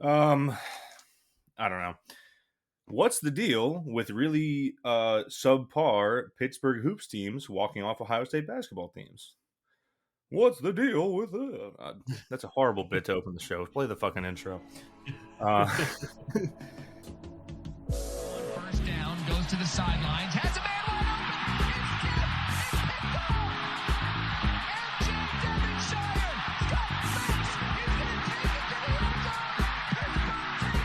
Um, I don't know. What's the deal with really subpar Pittsburgh hoops teams walking off Ohio State basketball teams? What's the deal with it? That's a horrible bit to open the show. Play the fucking intro. Uh, First down, goes to the sidelines, has a man wide open. It's tipped. MJ Devonshire got face. He's going to take it to the end zone. Pittsburgh takes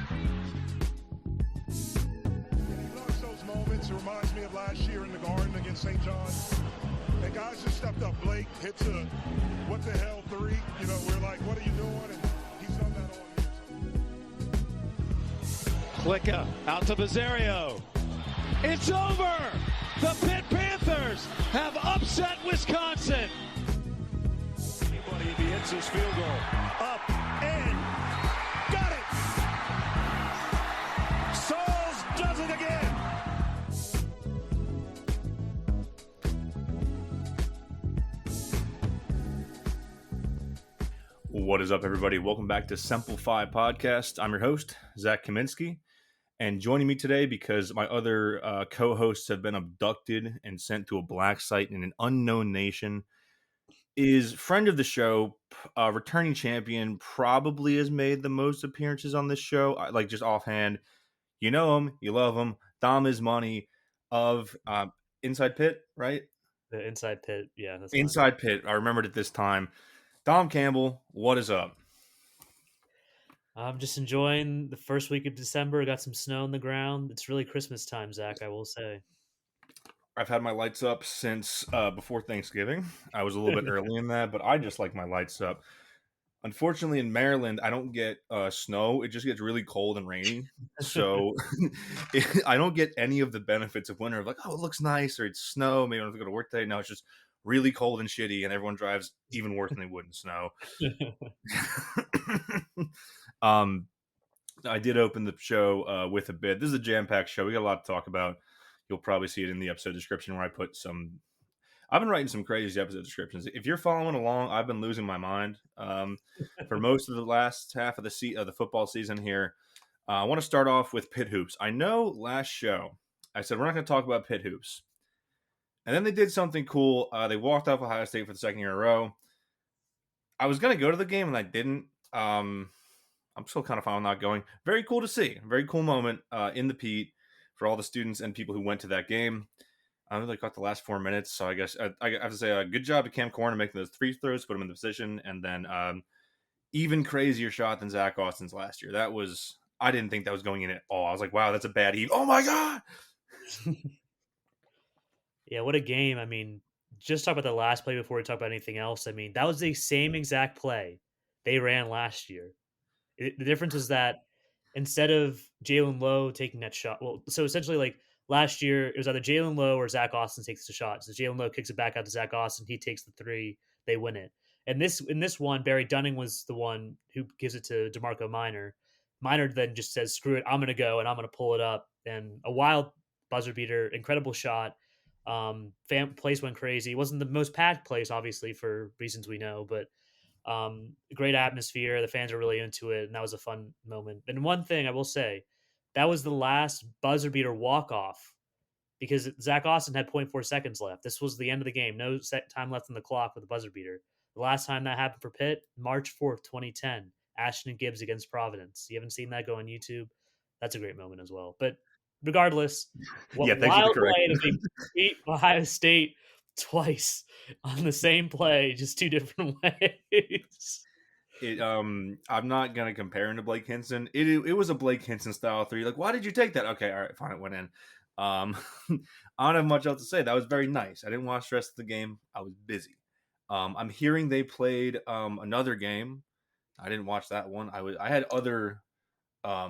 the lead. He loves those moments. It reminds me of last year in the Garden against St. John's. And guys just stepped up. Blake hits a what the hell three. You know, we're like, what are you doing? And he's done that all year. Klicka out to Bizzario. It's over! The Pitt Panthers have upset Wisconsin. Anybody if he hits his field goal. Up and got it! Sauls does it again! what is up, everybody? Welcome back to Simplify Podcast. I'm your host, Zach Kaminsky. And joining me today, because my other co-hosts have been abducted and sent to a black site in an unknown nation, is friend of the show, returning champion, probably has made the most appearances on this show. Like, just offhand, you know him, you love him. Dom is money of Inside Pit, right? The Inside Pit, yeah. That's Inside Pit. I remembered it this time. Dom Campbell, what is up? I'm just enjoying the first week of December. Got some snow on the ground. It's really Christmas time, Zach, I will say. I've had my lights up since before Thanksgiving. I was a little bit early in that, but I just like my lights up. Unfortunately, in Maryland, I don't get snow. It just gets really cold and rainy. So I don't get any of the benefits of winter. Like, oh, it looks nice, or it's snow. Maybe I don't have to go to work today. No, it's just really cold and shitty, and everyone drives even worse than they would in snow. I did open the show with a bit. This is a jam-packed show. We got a lot to talk about. You'll probably see it in the episode description where I put some. I've been writing some crazy episode descriptions. If you're following along, I've been losing my mind for most of the last half of the football season here. I want to start off with Pitt hoops. I know last show I said we're not going to talk about Pitt hoops, and then they did something cool. They walked off Ohio State for the second year in a row. I was going to go to the game and I didn't. I'm still kind of fine with not going. Very cool to see. Very cool moment in the Pete for all the students and people who went to that game. I really got the last 4 minutes, so I guess I have to say good job to Cam Corner making those free throws, put him in the position, and then even crazier shot than Zach Austin's last year. That was, I didn't think that was going in at all. I was like, wow, that's a bad heave. Oh my God! Yeah, what a game. I mean, just talk about the last play before we talk about anything else. I mean, that was the same exact play they ran last year. The difference is that instead of Jalen Lowe taking that shot, well, so essentially, like last year, it was either Jalen Lowe or Zach Austin takes the shot. So Jalen Lowe kicks it back out to Zach Austin. He takes the three. They win it. And in this one, Barry Dunning was the one who gives it to DeMarco Minor. Minor then just says, "Screw it, I'm going to go and I'm going to pull it up." And a wild buzzer beater, incredible shot. Place went crazy. It wasn't the most packed place, obviously, for reasons we know, but great atmosphere. The fans are really into it, and that was a fun moment. And one thing I will say, that was the last buzzer beater walk off because Zach Austin had 0.4 seconds left. This was the end of the game. No set time left on the clock with the buzzer beater. The last time that happened for Pitt, March 4th, 2010, Ashton and Gibbs against Providence. You haven't seen that, go on YouTube. That's a great moment as well. But regardless, what Yeah, thanks for the wild way correction. to beat Ohio State twice on the same play, just two different ways. I'm not gonna compare him to Blake Hinson. It was a Blake Hinson style three. Like, why did you take that? Okay, all right, fine, it went in. I don't have much else to say. That was very nice. I didn't watch the rest of the game. I was busy. I'm hearing they played another game. I didn't watch that one. I had other. I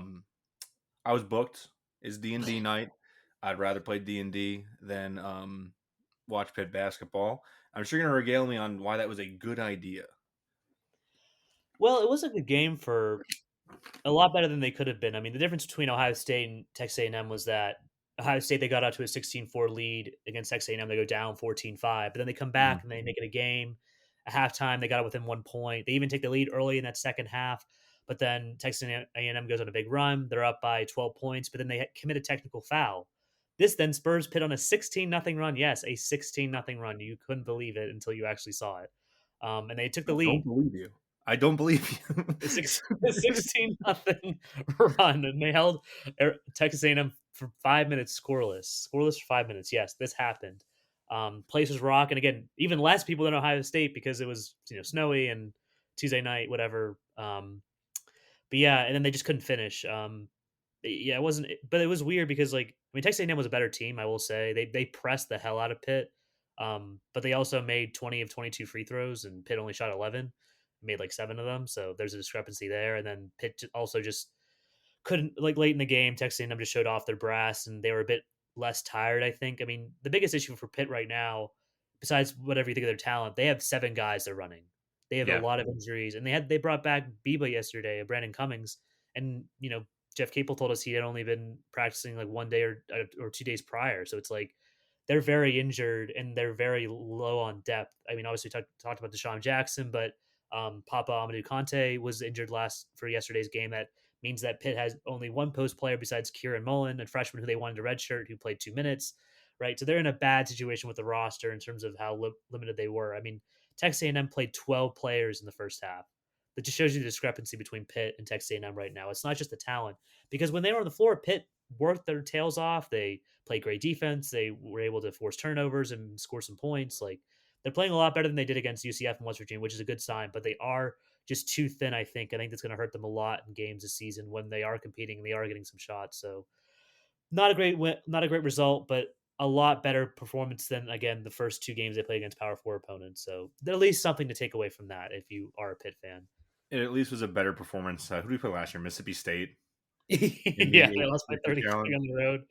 was booked. It's D&D night. I'd rather play D&D than watch Pitt basketball. I'm sure you're gonna regale me on why that was a good idea. Well, it was a good game for a lot better than they could have been. I mean, the difference between Ohio State and Texas A&M was that Ohio State, they got out to a 16-4 lead against Texas A&M. They go down 14-5, but then they come back and they make it a game. At halftime, they got it within 1 point. They even take the lead early in that second half, but then Texas A&M goes on a big run. They're up by 12 points, but then they commit a technical foul. This then spurs Pitt on a 16-0 run. Yes, a 16-0 run. You couldn't believe it until you actually saw it. And they took the I don't lead. believe you. I don't believe you. The 16-0 run, and they held Texas A&M for 5 minutes scoreless for 5 minutes. Yes, this happened. Place was rocking again. Even less people than Ohio State because it was snowy and Tuesday night, whatever. But yeah, and then they just couldn't finish. Yeah, it wasn't, but it was weird because Texas A&M was a better team. I will say they pressed the hell out of Pitt, but they also made 20 of 22 free throws, and Pitt only shot 11, made like 7 of them. So there's a discrepancy there. And then Pitt also just couldn't, late in the game. Texas A&M just showed off their brass, and they were a bit less tired, I think. I mean, the biggest issue for Pitt right now, besides whatever you think of their talent, they have 7 guys they're running. They have a Yeah. lot of injuries, and they brought back Biba yesterday, Brandon Cummings, and Jeff Capel told us he had only been practicing like 1 day or 2 days prior. So it's like they're very injured and they're very low on depth. I mean, obviously talked about Deshaun Jackson, but Papa Amadou Conte was injured for yesterday's game. That means that Pitt has only one post player besides Kieran Mullen, a freshman who they wanted to redshirt, who played 2 minutes. Right, so they're in a bad situation with the roster in terms of how limited they were. I mean, Texas A&M played 12 players in the first half. That just shows you the discrepancy between Pitt and Texas A&M right now. It's not just the talent, because when they were on the floor, Pitt worked their tails off. They played great defense. They were able to force turnovers and score some points. Like, they're playing a lot better than they did against UCF and West Virginia, which is a good sign. But they are just too thin, I think. I think that's going to hurt them a lot in games this season when they are competing and they are getting some shots. So not a great win, not a great result, but a lot better performance than, again, the first 2 games they played against Power 4 opponents. So at least something to take away from that if you are a Pitt fan. It at least was a better performance. Who did we play last year? Mississippi State. In Yeah, the they lost by 30 challenge. on the road.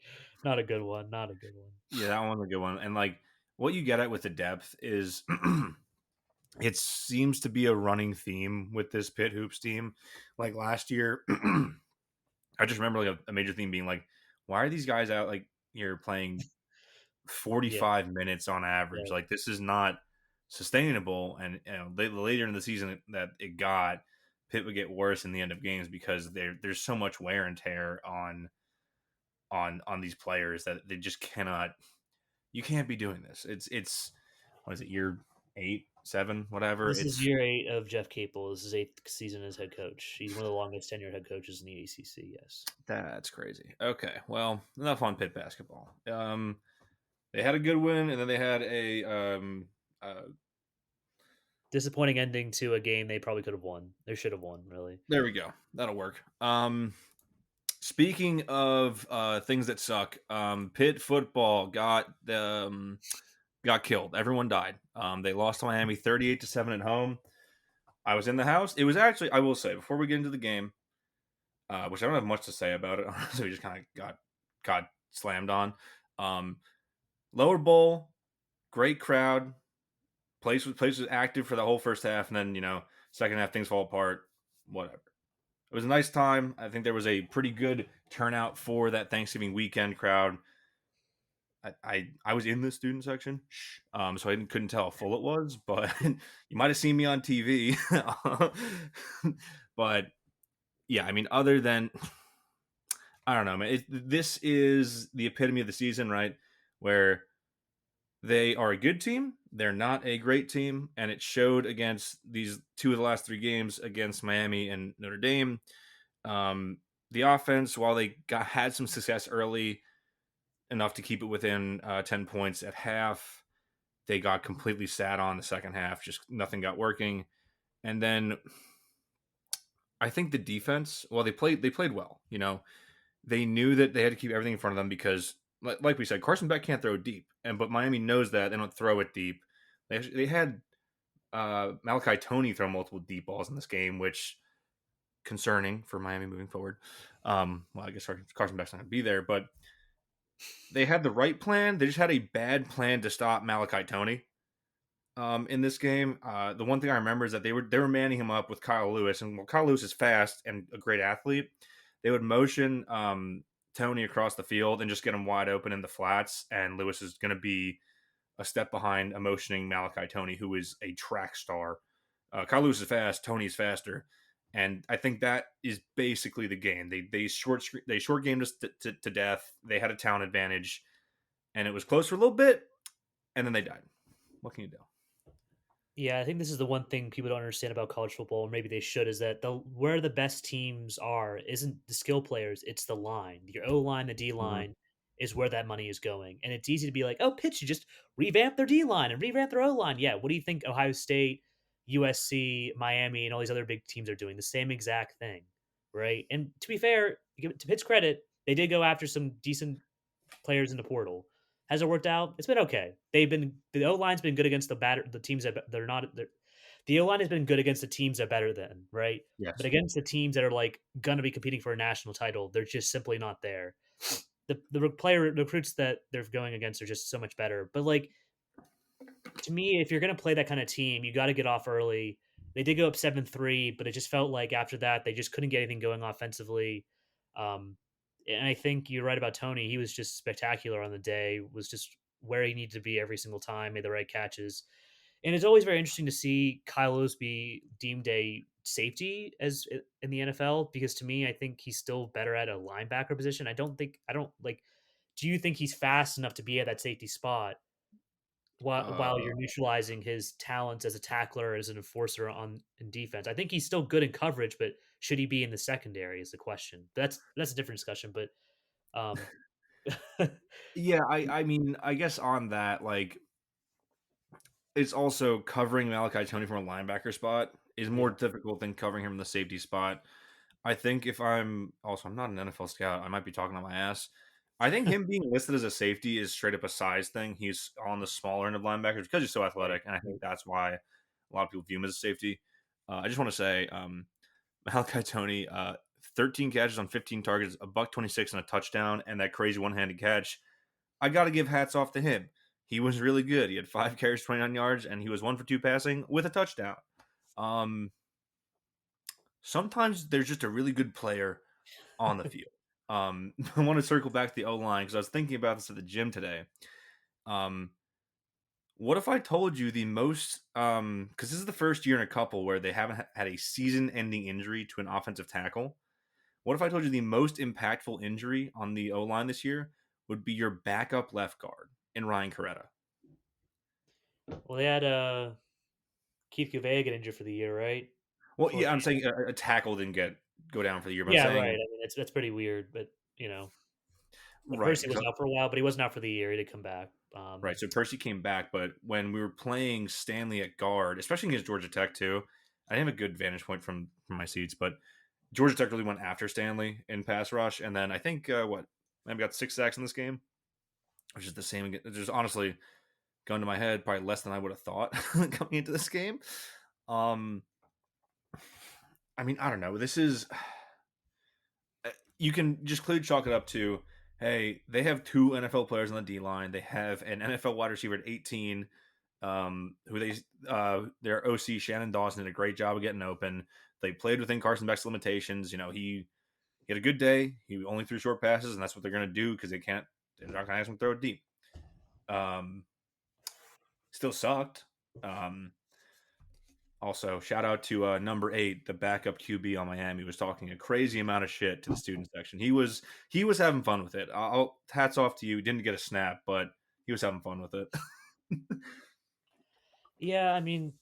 Not a good one. Not a good one. Yeah, that one was a good one. And what you get at with the depth is it seems to be a running theme with this Pitt Hoops team. Like last year, I just remember a major theme being why are these guys out you're playing 45 minutes on average? Yeah. This is not sustainable. And later in the season that it got, Pitt would get worse in the end of games because there's so much wear and tear on these players that they just cannot. You can't be doing this. It's what is it, year 8, 7, whatever. This is year 8 of Jeff Capel. This is 8th season as head coach. He's one of the longest tenured head coaches in the ACC. Yes, That's crazy. Okay, well, enough on Pitt basketball. They had a good win, and then they had a disappointing ending to a game they probably could have won. They should have won, really. there we go. That'll work. Speaking of things that suck, Pitt football got killed. Everyone died. They lost to Miami 38-7 at home. I was in the house. It was actually, I will say, before we get into the game, which I don't have much to say about it. Honestly, we just kind of got slammed on. Lower Bowl, great crowd. Place was active for the whole first half, and then second half things fall apart. Whatever. It was a nice time. I think there was a pretty good turnout for that Thanksgiving weekend crowd. I was in the student section, so I couldn't tell how full it was, but you might have seen me on TV. But yeah, I mean, other than, I don't know, man. This is the epitome of the season, right? Where they are a good team, they're not a great team, and it showed against these 2 of the last 3 games against Miami and Notre Dame. The offense, while they had some success early, enough to keep it within 10 points at half, they got completely sat on the second half. Just nothing got working. And then I think the defense, well, they played well. They knew that they had to keep everything in front of them because, like we said, Carson Beck can't throw deep, but Miami knows that. They don't throw it deep. They had Malachi Toney throw multiple deep balls in this game, which concerning for Miami moving forward. Well, I guess Carson Beck's not going to be there, but they had the right plan. They just had a bad plan to stop Malachi Toney in this game. The one thing I remember is that they were manning him up with Kyle Lewis, and while Kyle Lewis is fast and a great athlete, they would motion Toney across the field and just get him wide open in the flats, and Lewis is going to be a step behind emotioning Malachi Tony, who is a track star. Kyle Lewis is fast, Tony's faster, and I think that is basically the game. They short gamed us to death. They had a talent advantage, and it was close for a little bit, and then they died. What can you do? Yeah, I think this is the one thing people don't understand about college football, or maybe they should, is that the where the best teams are isn't the skill players, it's the line. Your O line, the D Mhm. line is where that money is going. And it's easy to be like, oh, pitch, you just revamp their D line and revamp their O line. Yeah, what do you think Ohio State, USC, Miami, and all these other big teams are doing? The same exact thing, right? And to be fair, to Pitt's credit, they did go after some decent players in the portal. Has it worked out? It's been okay. The O line's been good against the teams that they're not. The O line has been good against the teams that are better than, right? But Yes. against the teams that are like going to be competing for a national title, they're just simply not there. The player recruits that they're going against are just so much better. But like, to me, if you're going to play that kind of team, you got to get off early. They did go up 7-3, but it just felt like after that they just couldn't get anything going offensively. Um, and I think you're right about Tony. He was just spectacular on the day. Was just where he needed to be every single time. Made the right catches, and it's always very interesting to see Kyle Lewis be deemed a safety as in the NFL, because to me, I think he's still better at a linebacker position. I don't like. Do you think he's fast enough to be at that safety spot while Uh, you're neutralizing his talents as a tackler, as an enforcer on in defense? I think he's still good in coverage, but should he be in the secondary is the question. That's a different discussion, but um yeah, I mean, I guess on that, like, it's also covering Malachi Tony from a linebacker spot is more yeah. difficult than covering him in the safety spot. I think I'm not an NFL scout. I might be talking on my ass. I think him being listed as a safety is straight up a size thing. He's on the smaller end of linebackers because he's so Right. athletic, and I think that's why a lot of people view him as a safety. I just want to say, Malachi Tony, 13 catches on 15 targets, a buck 26 and a touchdown, and that crazy one-handed catch. I got to give hats off to him. He was really good. He had 5 carries, 29 yards, and he was 1 for 2 passing with a touchdown. Um, Sometimes there's just a really good player on the field. I want to circle back to the O line because I was thinking about this at the gym today. Um, what if I told you the most? Because this is the first year in a couple where they haven't had a season-ending injury to an offensive tackle. What if I told you the most impactful injury on the O line this year would be your backup left guard in Ryan Coretta? Well, they had Keith Cuvea get injured for the year, right? Well, Before yeah, I'm saying a tackle didn't go down for the year, but I'm yeah, right. I saying mean, that's pretty weird, but you know, right. Percy was out for a while, but he wasn't out for the year. He did come back. Right. So Percy came back, but when we were playing Stanley at guard, especially against Georgia Tech too, I didn't have a good vantage point from my seats, but Georgia Tech really went after Stanley in pass rush, and then I think maybe got 6 sacks in this game, which is the same. Just honestly, going to my head, probably less than I would have thought coming into this game. Um, I mean, I don't know. This is you can just clearly chalk it up to, hey, they have 2 NFL players on the D line. They have an NFL wide receiver at 18, who their OC Shannon Dawson did a great job of getting open. They played within Carson Beck's limitations. You know, he had a good day. He only threw short passes, and that's what they're going to do because they're not going to ask him to throw it deep. Um, Still sucked. Also, shout out to number 8, the backup QB on Miami, was talking a crazy amount of shit to the student section. He was having fun with it. Hats off to you. Didn't get a snap, but he was having fun with it. Yeah, I mean,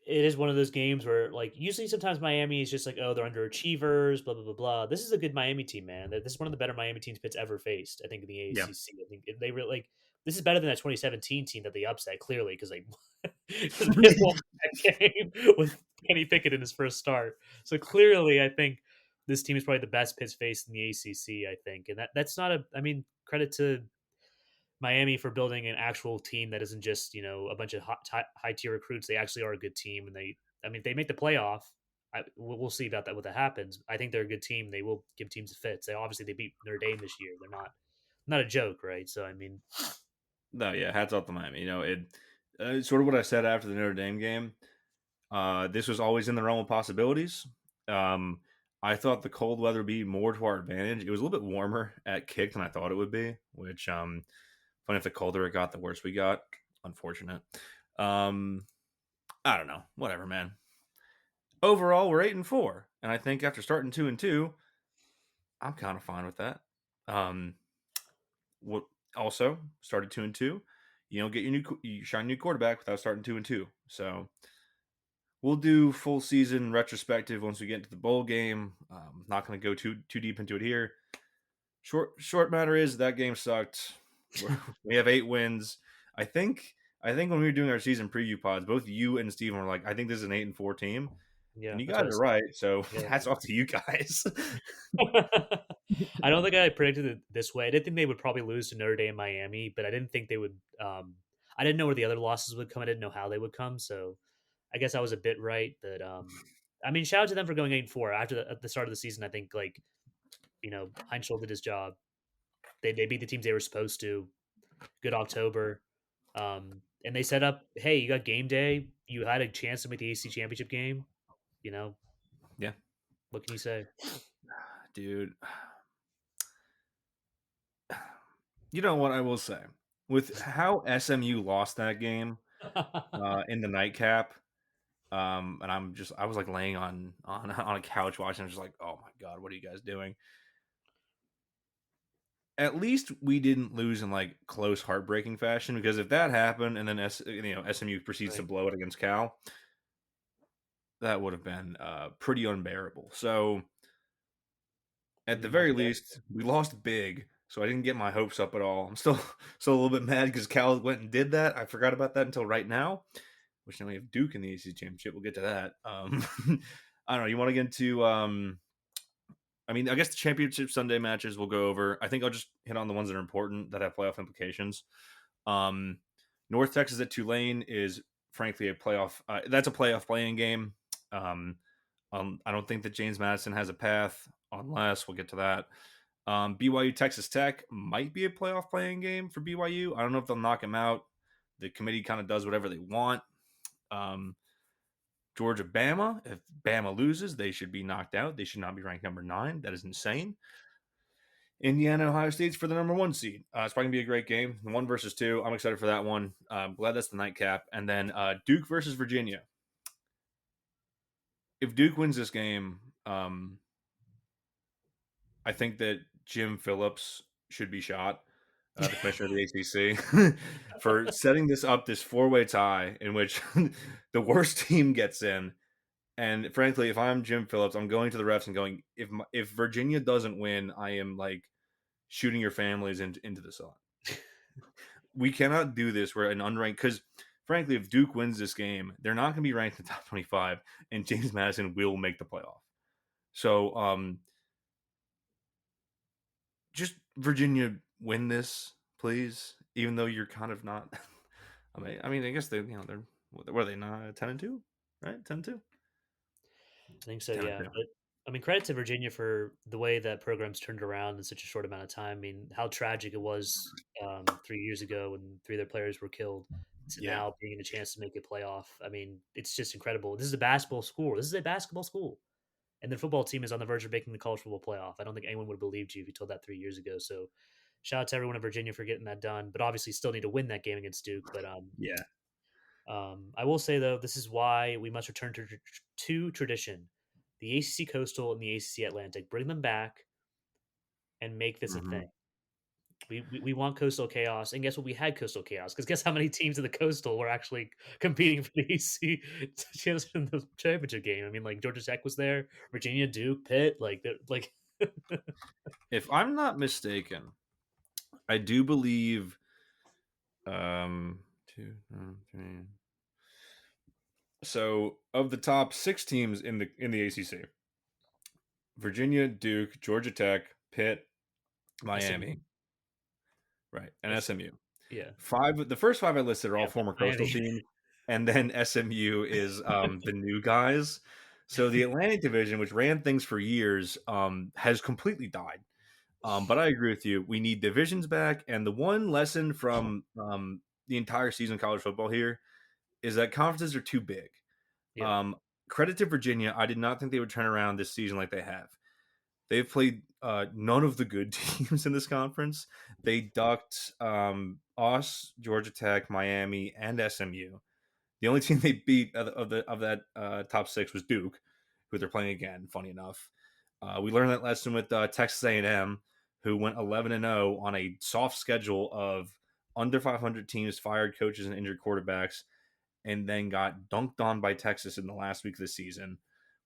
it is one of those games where, like, usually sometimes Miami is just like, oh, they're underachievers, blah blah blah blah. This is a good Miami team, man. This is one of the better Miami teams Pitt's ever faced. I think in the Yeah, AACC. I think they really like. This is better than that 2017 team that they upset clearly because they because they won that game with Kenny Pickett in his first start. So clearly, I think this team is probably the best Pitt's faced in the ACC. I think, and that's not a. I mean, credit to Miami for building an actual team that isn't just a bunch of high tier recruits. They actually are a good team, and if they make the playoff, we'll see about that what that happens. I think they're a good team. They will give teams fits. They beat Notre Dame this year. They're not a joke, right? So I mean, no, yeah. Hats off to Miami. Sort of what I said after the Notre Dame game. This was always in the realm of possibilities. I thought the cold weather would be more to our advantage. It was a little bit warmer at kick than I thought it would be, which funny if the colder it got, the worse we got. unfortunate. I don't know. Whatever, man. Overall, we're 8-4, and I think after starting 2-2, I'm kind of fine with that. Um, what also started 2-2. You don't get you shine new quarterback without starting 2-2. So we'll do full season retrospective once we get into the bowl game. Not going to go too deep into it here. Short matter is that game sucked. We have 8 wins. I think when we were doing our season preview pods, both you and Steven were like, I think this is an 8-4 team. Yeah, And you that's guys what I are said. right. So Yeah. hats off to you guys. I don't think I predicted it this way. I didn't think they would probably lose to Notre Dame and Miami, but I didn't think they would. I didn't know where the other losses would come. I didn't know how they would come. So I guess I was a bit right. But I mean, shout out to them for going 8-4 after at the start of the season. I think Heinz did his job. They beat the teams they were supposed to. Good October. And they set up, hey, you got game day. You had a chance to make the AC championship game. Yeah. What can you say? Dude. You know what I will say? With how SMU lost that game in the nightcap, and I was like laying on a couch watching. I'm just like, oh my god, what are you guys doing? At least we didn't lose in like close, heartbreaking fashion. Because if that happened, and then SMU proceeds to Right. blow it against Cal, that would have been pretty unbearable. So at the very least, we lost big. So I didn't get my hopes up at all. I'm still a little bit mad because Cal went and did that. I forgot about that until right now. Which now we have Duke in the ACC championship. We'll get to that. I don't know. You want to get into? I mean, I guess the championship Sunday matches we'll go over. I think I'll just hit on the ones that are important that have playoff implications. North Texas at Tulane is frankly a playoff. That's a playoff playing game. I don't think that James Madison has a path unless we'll get to that. BYU Texas Tech might be a playoff playing game for BYU. I don't know if they'll knock him out. The committee kind of does whatever they want. Georgia Bama. If Bama loses, they should be knocked out. They should not be ranked number 9. That is insane. Indiana Ohio State's for the number 1 seed. It's probably gonna be a great game. 1 versus 2. I'm excited for that one. Glad that's the nightcap. And then Duke versus Virginia. If Duke wins this game, I think that Jim Phillips should be shot, the commissioner of the ACC, for setting this 4-way tie in which the worst team gets in. And frankly, if I'm Jim Phillips, I'm going to the refs and going, if Virginia doesn't win, I am like shooting your families into the sun. We cannot do this where an unranked, because frankly, if Duke wins this game, they're not going to be ranked in the top 25, and James Madison will make the playoff. So, just Virginia win this, please. Even though you're kind of not. I mean, I guess they're were they not 10-2, right? 10-2. I think so, yeah. But I mean, credit to Virginia for the way that programs turned around in such a short amount of time. I mean, how tragic it was 3 years ago when 3 of their players were killed to now being a chance to make a playoff. I mean, it's just incredible. This is a basketball school. This is a basketball school. And the football team is on the verge of making the college football playoff. I don't think anyone would have believed you if you told that 3 years ago. So shout out to everyone in Virginia for getting that done. But obviously still need to win that game against Duke. But I will say, though, this is why we must return to tradition. The ACC Coastal and the ACC Atlantic. Bring them back and make this a thing. We want Coastal Chaos. And guess what? We had Coastal Chaos. Because guess how many teams in the Coastal were actually competing for the ACC in the championship game? I mean, like, Georgia Tech was there. Virginia, Duke, Pitt. If I'm not mistaken, I do believe 2, 3. So of the top 6 teams in the ACC, Virginia, Duke, Georgia Tech, Pitt, Miami, SMU. right, and SMU. Yeah. The first 5 I listed are all former Coastal teams, and then SMU is the new guys. So the Atlantic Division, which ran things for years, has completely died. But I agree with you. We need divisions back, and the one lesson from the entire season of college football here is that conferences are too big. Yeah. Credit to Virginia. I did not think they would turn around this season like they have. They've played none of the good teams in this conference. They ducked us, Georgia Tech, Miami, and SMU. The only team they beat of that top 6 was Duke, who they're playing again. Funny enough, we learned that lesson with Texas A&M, who went 11-0 on a soft schedule of under 500 teams, fired coaches, and injured quarterbacks, and then got dunked on by Texas in the last week of the season,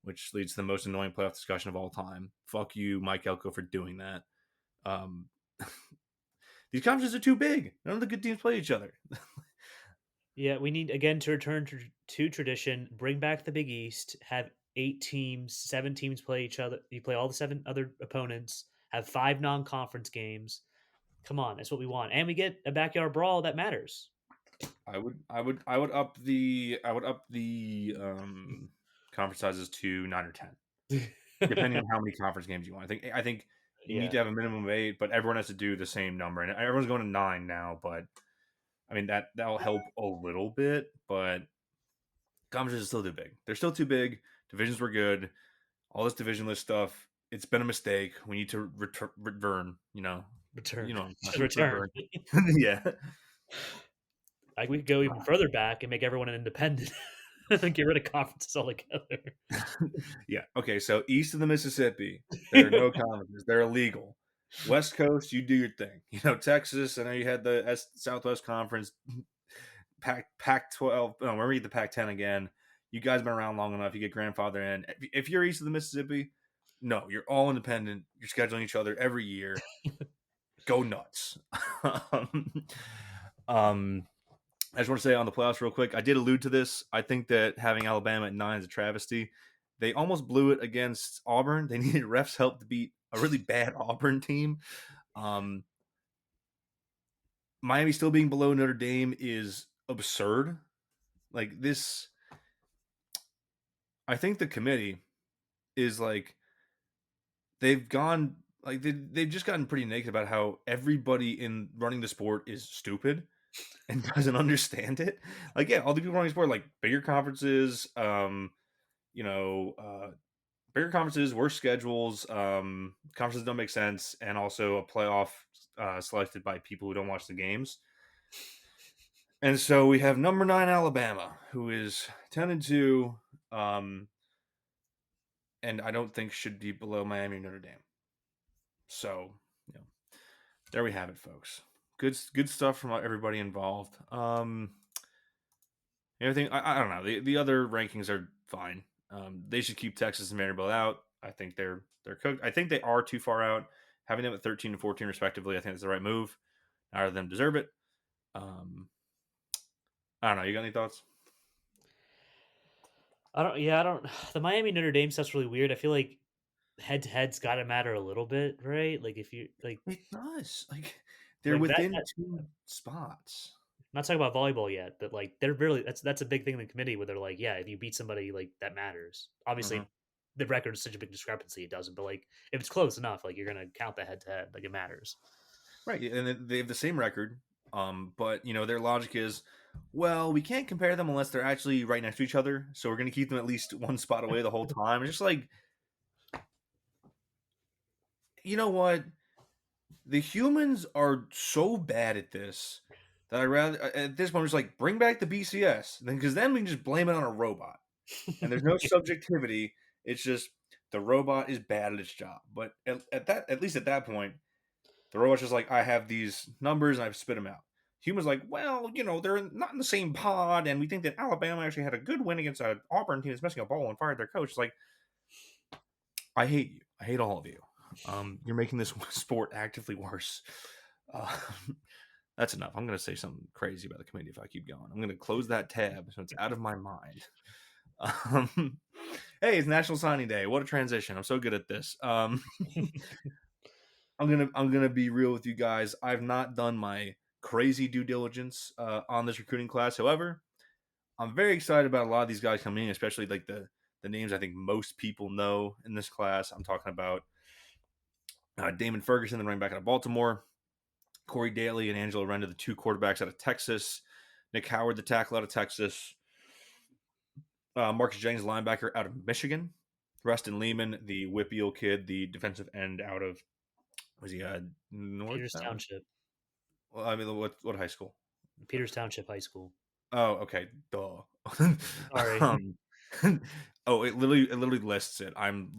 which leads to the most annoying playoff discussion of all time. Fuck you, Mike Elko, for doing that. These conferences are too big. None of the good teams play each other. Yeah, we need again to return to tradition. Bring back the Big East. Have 8 teams, 7 teams play each other. You play all the 7 other opponents. Have 5 non-conference games. Come on, that's what we want, and we get a backyard brawl that matters. I would up the conference sizes to 9 or 10, depending on how many conference games you want. I think you need to have a minimum of 8, but everyone has to do the same number, and everyone's going to 9 now. But I mean that'll help a little bit, but conferences are still too big. They're still too big. Divisions were good. All this divisionless stuff, it's been a mistake. We need to return. Return. Yeah. Like we could go even further back and make everyone an independent and get rid of conferences altogether. Yeah. Okay. So east of the Mississippi, there are no conferences. They're illegal. West Coast, you do your thing. Texas. I know you had the Southwest Conference, Pac-12. No, we're the Pac-10 again. You guys have been around long enough. You get grandfather in. If you're east of the Mississippi, no, you're all independent. You're scheduling each other every year. Go nuts. I just want to say on the playoffs real quick, I did allude to this. I think that having Alabama at 9 is a travesty. They almost blew it against Auburn. They needed refs' help to beat a really bad Auburn team. Miami still being below Notre Dame is absurd. Like this, I think the committee is like, they've just gotten pretty naked about how everybody in running the sport is stupid and doesn't understand it. Like, yeah, all the people running sport, like bigger conferences, bigger conferences, worse schedules, conferences don't make sense, and also a playoff selected by people who don't watch the games. And so we have number 9 Alabama, who is 10-2, and I don't think should be below Miami or Notre Dame. So, there we have it, folks. Good stuff from everybody involved. Everything I don't know. The other rankings are fine. They should keep Texas and Vanderbilt out. I think they're cooked. I think they are too far out. Having them at 13 and 14 respectively, I think that's the right move. Neither of them deserve it. I don't know. You got any thoughts? I don't. The Miami Notre Dame stuff's really weird. I feel like head to head's got to matter a little bit, right? Like if you like, it does. Like they're like within 2 spots. I'm not talking about volleyball yet, but like they're really that's a big thing in the committee where they're like, yeah, if you beat somebody, like that matters. Obviously, the record is such a big discrepancy, it doesn't. But like if it's close enough, like you're gonna count the head to head, like it matters. Right, and they have the same record. But their logic is, well, we can't compare them unless they're actually right next to each other. So we're going to keep them at least 1 spot away the whole time. It's just like, you know what? The humans are so bad at this that I rather at this point just like bring back the BCS, because then we can just blame it on a robot, and there's no subjectivity. It's just the robot is bad at its job. But at least at that point, the robot's just like, I have these numbers and I've spit them out. Humans like, well, they're not in the same pod, and we think that Alabama actually had a good win against an Auburn team that's missing a ball and fired their coach. It's like, I hate you. I hate all of you. You're making this sport actively worse. That's enough. I'm going to say something crazy about the committee if I keep going. I'm going to close that tab so it's out of my mind. Hey, it's National Signing Day. What a transition. I'm so good at this. I'm gonna be real with you guys. I've not done my crazy due diligence on this recruiting class. However, I'm very excited about a lot of these guys coming in, especially like the names I think most people know in this class. I'm talking about Damon Ferguson, the running back out of Baltimore, Corey Daly and Angelo Renda, the 2 quarterbacks out of Texas, Nick Howard, the tackle out of Texas, Marcus Jennings, linebacker out of Michigan, Rustin Lehman, the Whippeal kid, the defensive end out of, was he North Peters Township? Well, I mean, what high school? Peters Township High School. Oh, okay, duh. Sorry. um, oh, it literally lists it. I'm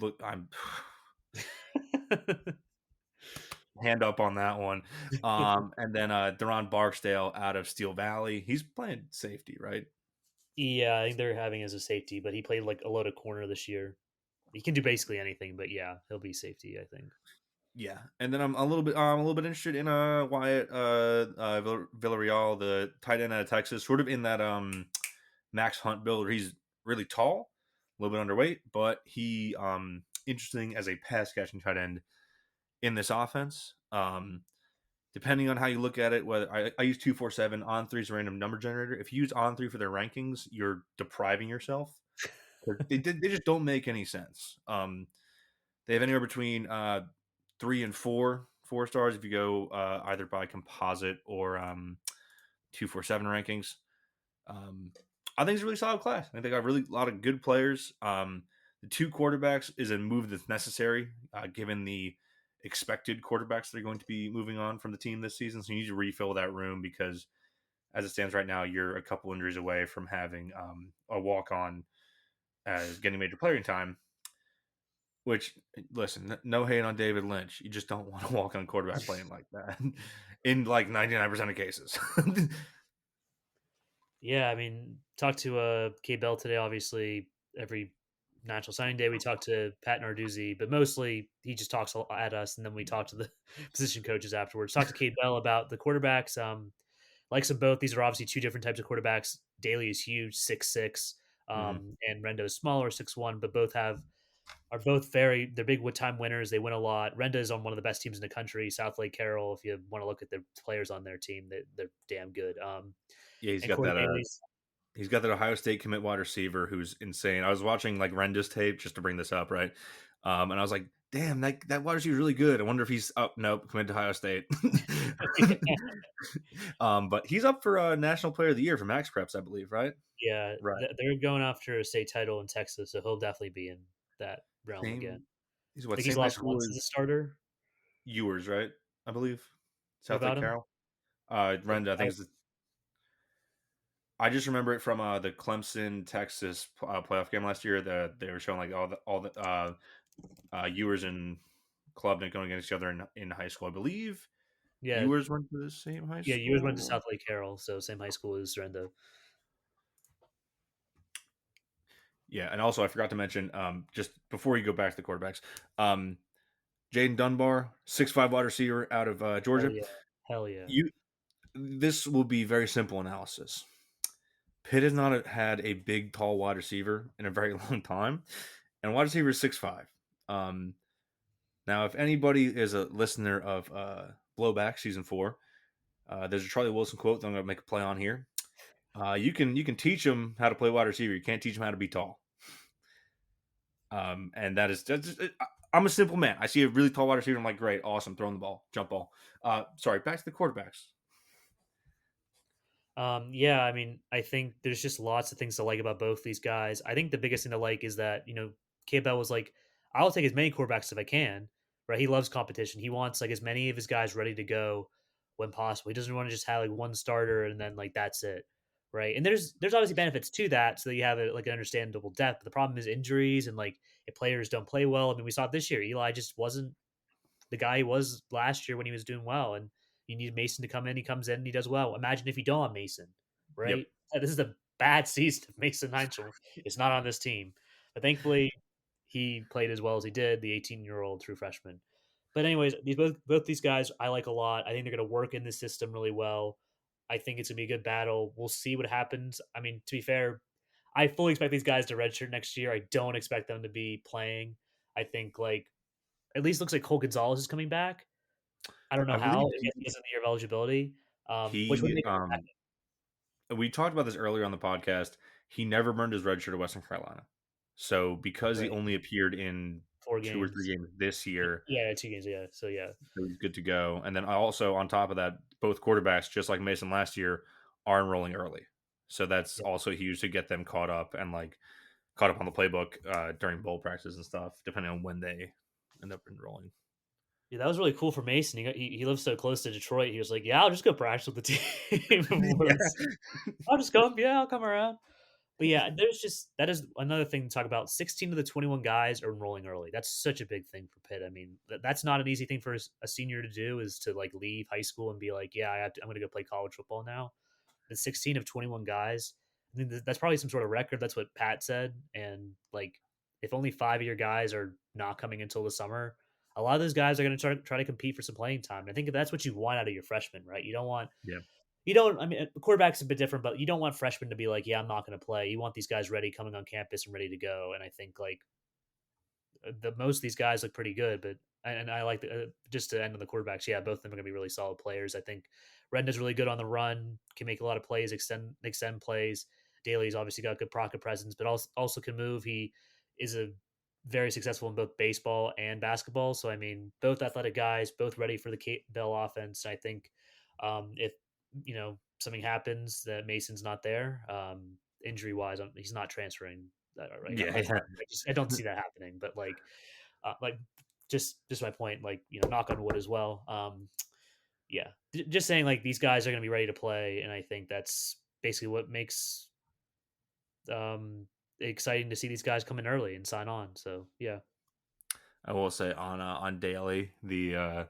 hand up on that one. And then Deron Barksdale out of Steel Valley. He's playing safety, right? Yeah, I think they're having as a safety, but he played like a load of corner this year. He can do basically anything, but yeah, he'll be safety, I think. Yeah, and then I'm a little bit interested in Wyatt Villarreal, the tight end out of Texas, sort of in that Max Hunt build where he's really tall, a little bit underweight, but he interesting as a pass catching tight end in this offense. Depending on how you look at it, whether I use 247 on three is a random number generator. If you use on three for their rankings, you're depriving yourself. They just don't make any sense. They have anywhere between 3 and 4 stars if you go either by composite or 247 rankings. I think it's a really solid class. I think they got really a lot of good players. The two quarterbacks is a move that's necessary given the expected quarterbacks that are going to be moving on from the team this season. So you need to refill that room because as it stands right now, you're a couple injuries away from having a walk on as getting major playing time. Which, listen, no hate on David Lynch. You just don't want to walk on quarterback playing like that in like 99% of cases. Yeah, I mean, talked to Campbell today. Obviously, every natural signing day we talk to Pat Narduzzi, but mostly he just talks at us, and then we talk to the position coaches afterwards. Talk to Campbell about the quarterbacks. Likes them both. These are obviously two different types of quarterbacks. Daly is huge, 6'6", Mhm. and Rendo is smaller, 6'1", but both are both they're big wood time winners. They win a lot. Renda is on one of the best teams in the country, South Lake Carroll. If you want to look at the players on their team, they're damn good. Yeah, And Corey Daly's he's got that Ohio State commit wide receiver who's insane. I was watching like Renda's tape just to bring this up, right? And I was like, damn, that wide receiver is really good. I wonder if he's up. Nope, committed to Ohio State. But he's up for National Player of the Year for Max Preps, I believe, right? yeah, Right. they're going after a state title in Texas, so he'll definitely be in that realm again. Same. He's I what think he's same high lost school once as a as starter. Ewers, right? I believe What South Lake about him? Carroll. Renda, I think is I just remember it from the Clemson Texas playoff game last year. They were showing like all the Ewers and Klubnik going against each other in high school. I believe Yeah, Ewers went to the same high yeah. You went to school. South Lake Carroll, so same high school as Rendo. Yeah, and also I forgot to mention just before you go back to the quarterbacks, um, Jaden Dunbar, 6'5" wide receiver out of Hell Georgia. yeah, hell yeah. You this will be very simple analysis. Pitt has not had a big, tall wide receiver in a very long time, and wide receiver is 6'5". Now, if anybody is a listener of Blowback Season 4, there's a Charlie Wilson quote that I'm going to make a play on here. You can teach them how to play wide receiver. You can't teach them how to be tall. And I'm a simple man. I see a really tall wide receiver. I'm like, great, awesome, throwing the ball, jump ball. Sorry, back to the quarterbacks. Yeah, I mean, I think there's just lots of things to like about both these guys. I think the biggest thing to like is that, Campbell was like, I'll take as many quarterbacks if I can, right? He loves competition. He wants like as many of his guys ready to go when possible. He doesn't want to just have like one starter and then like that's it, right? And there's obviously benefits to that so that you have like an understandable depth. But the problem is injuries and like if players don't play well. I mean, we saw it this year. Eli just wasn't the guy he was last year when he was doing well. And you need Mason to come in. He comes in and he does well. Imagine if you don't have Mason, Yep. right? This is a bad season of Mason Heinzel. It's not on this team. But thankfully, he played as well as he did, the 18-year-old true freshman. But anyways, both these guys I like a lot. I think they're going to work in the system really well. I think it's going to be a good battle. We'll see what happens. I mean, to be fair, I fully expect these guys to redshirt next year. I don't expect them to be playing. I think like at least looks like Cole Gonzalez is coming back. I don't know I how believe if he has the year of eligibility, which would he make him we talked about this earlier on the podcast. He never burned his red shirt at Western Carolina. So because he right. only appeared in 4 two or games. three games this year, Yeah, 2 games. Yeah, so yeah, so he's good to go. And then also on top of that, both quarterbacks, just like Mason last year, are enrolling early. So that's yeah, also huge to get them caught up and like caught up on the playbook during bowl practices and stuff, depending on when they end up enrolling. Yeah, that was really cool for Mason. He lives so close to Detroit. He was like, "Yeah, I'll just go practice with the team before Yeah. the season. I'll just come. Yeah, I'll come around." But yeah, there's just that is another thing to talk about. 16 of the 21 guys are enrolling early. That's such a big thing for Pitt. I mean, that's not an easy thing for a senior to do. Is to like leave high school and be like, "Yeah, I'm going to go play college football now." The 16 of 21 guys. I think that's probably some sort of record. That's what Pat said. And like, if only 5 of your guys are not coming until the summer, a lot of those guys are going to try to compete for some playing time. And I think that's what you want out of your freshmen, right? Yeah. You don't, I mean, quarterback's a bit different, but you don't want freshmen to be like, yeah, I'm not going to play. You want these guys ready coming on campus and ready to go. And I think like the most of these guys look pretty good, but and I like just to end on the quarterbacks. Yeah, both of them are going to be really solid players. I think Renda's really good on the run, can make a lot of plays, extend plays. Daly's obviously got good pocket presence, but also can move. He is a very successful in both baseball and basketball. So I mean, both athletic guys, both ready for the Bell offense. And I think if something happens that Mason's not there, injury wise, he's not transferring. Right, Yeah. I don't see that happening. But like just my point. Like knock on wood as well. Yeah, just saying like these guys are going to be ready to play, and I think that's basically what makes exciting to see these guys come in early and sign on. So yeah, I will say on Daly, the other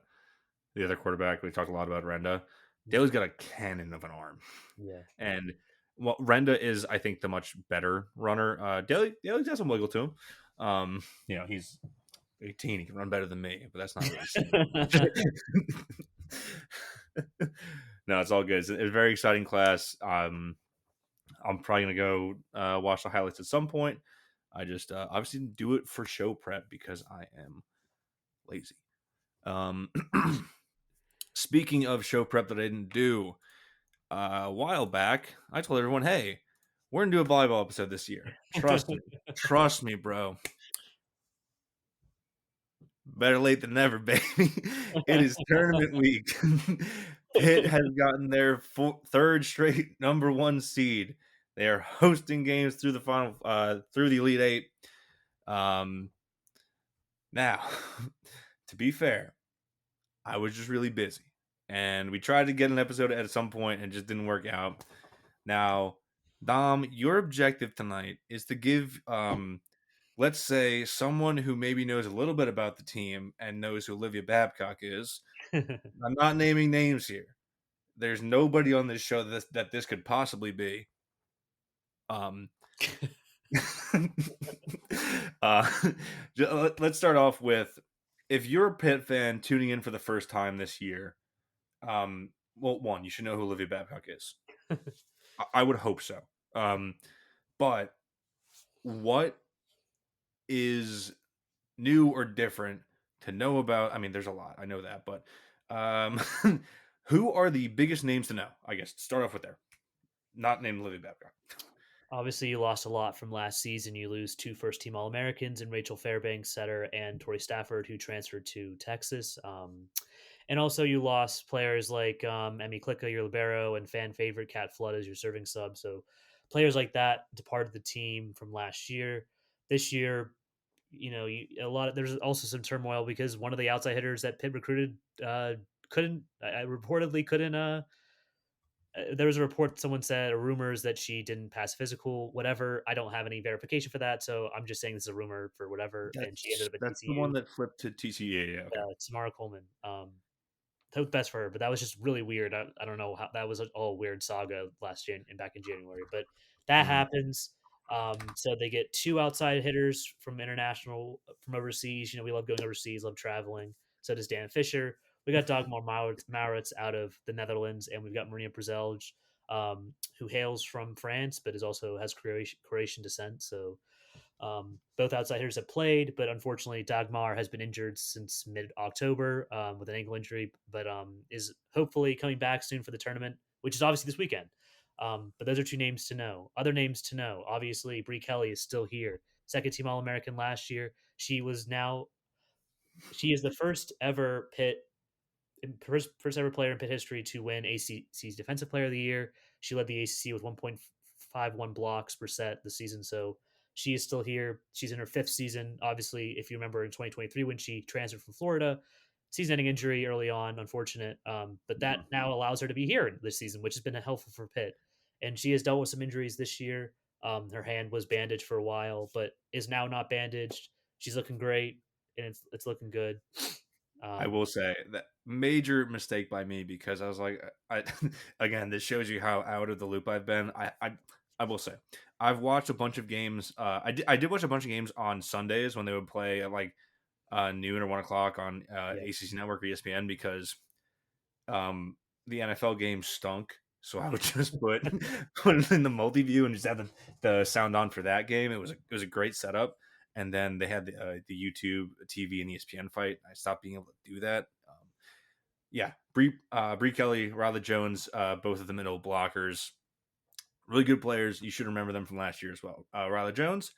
quarterback, we talked a lot about Renda. Daly's got a cannon of an arm. yeah. And well, Renda is, I think, the much better runner. Daly's got some wiggle to him. He's 18. He can run better than me, but that's not really saying. No, it's all good. It's a very exciting class. I'm probably gonna go watch the highlights at some point. I just obviously didn't do it for show prep because I am lazy. Um, Speaking of show prep that I didn't do, a while back, I told everyone, "Hey, we're gonna do a volleyball episode this year. Trust me, bro. Better late than never, baby. It is tournament week. Pitt has gotten their third straight number one seed. They are hosting games through through the Elite Eight. Now, to be fair, I was just really busy, and we tried to get an episode at some point, and it just didn't work out. Now, Dom, your objective tonight is to give, let's say, someone who maybe knows a little bit about the team and knows who Olivia Babcock is. I'm not naming names here. There's nobody on this show that this could possibly be. uh, let's start off with, if you're a Pitt fan tuning in for the first time this year, well, one, you should know who Olivia Babcock is. I would hope so. But what is new or different to know about? I mean, there's a lot. I know that, but who are the biggest names to know? I guess start off with there. Not named Olivia Babcock. Obviously, you lost a lot from last season. You lose 2 first-team All-Americans in Rachel Fairbanks Setter and Tori Stafford, who transferred to Texas. And also, you lost players like Emmy Klicka, your libero, and fan favorite Kat Flood as your serving sub. So players like that departed the team from last year. This year, there's also some turmoil because one of the outside hitters that Pitt recruited reportedly couldn't. There was a report someone said, or rumors that she didn't pass physical, whatever. I don't have any verification for that, so I'm just saying this is a rumor for whatever. And she ended up at That's the TCU. one that flipped to TCU. Yeah, okay. Tamara Coleman. Hope best for her, but that was just really weird. I don't know how that was all weird saga back in January, but that happens. So they get 2 outside hitters from from overseas. We love going overseas, love traveling. So does Dan Fisher. We got Dagmar Maurits out of the Netherlands, and we've got Maria Brzelj, who hails from France, but has Croatian descent. So both outside hitters have played, but unfortunately, Dagmar has been injured since mid-October with an ankle injury, but is hopefully coming back soon for the tournament, which is obviously this weekend. But those are 2 names to know. Other names to know, obviously, Bree Kelly is still here. Second-team All-American last year. She is the first ever player in Pitt history to win ACC's Defensive Player of the Year. She led the ACC with 1.51 blocks per set this season, so she is still here. She's in her 5th season. Obviously, if you remember in 2023 when she transferred from Florida, season-ending injury early on, unfortunate. But that now allows her to be here this season, which has been helpful for Pitt. And she has dealt with some injuries this year. Her hand was bandaged for a while, but is now not bandaged. She's looking great, and it's looking good. I Um, will say that major mistake by me because I was like, I again, this shows you how out of the loop I've been. I will say, I've watched a bunch of games. I did watch a bunch of games on Sundays when they would play at like noon or 1 o'clock on yeah, ACC Network or ESPN because um, the NFL game stunk. So I would just put it in the multi view and just have the sound on for that game. It was a great setup. And then they had the YouTube TV and ESPN fight. I stopped being able to do that. Yeah, Bree Kelly, Riley Jones, both of the middle blockers, really good players. You should remember them from last year as well. Riley Jones,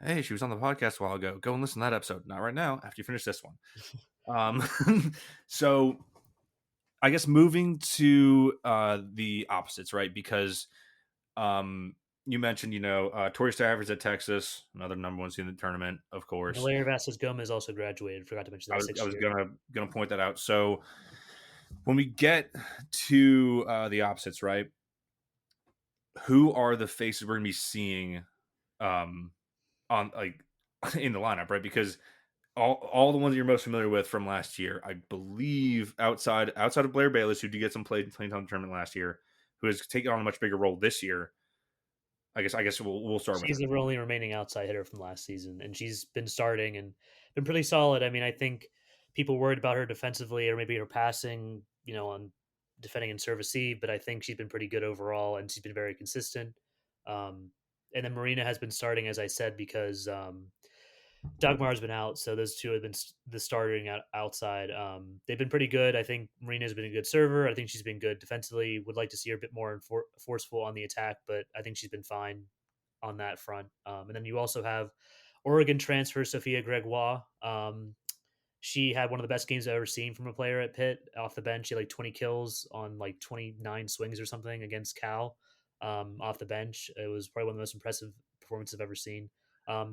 hey, she was on the podcast a while ago. Go and listen to that episode. Not right now. After you finish this one. So I guess moving to the opposites, right? Because you mentioned, Tori Stafford's at Texas, another number one seed in the tournament, of course. Hilaire Vasquez Gomez also graduated. Forgot to mention I that was I sixth was year. gonna point that out. So when we get to the opposites, right? Who are the faces we're gonna be seeing um, on like in the lineup, right? Because all the ones you're most familiar with from last year, I believe, outside of Blair Bayless, who did get some playing time in the tournament last year, who has taken on a much bigger role this year. I guess we'll start with She's her. the only remaining outside hitter from last season, and she's been starting and been pretty solid. I mean, I think people worried about her defensively or maybe her passing, on defending and serve receive, but I think she's been pretty good overall, and she's been very consistent. Um, and then Marina has been starting, as I said, because Dagmar's been out, so those two have been the starting outside. They've been pretty good. I think Marina's been a good server. I think she's been good defensively. Would like to see her a bit more forceful on the attack, but I think she's been fine on that front. And then you also have Oregon transfer Sophia Gregoire. She had one of the best games I've ever seen from a player at Pitt off the bench. She had like 20 kills on like 29 swings or something against Cal off the bench. It was probably one of the most impressive performances I've ever seen.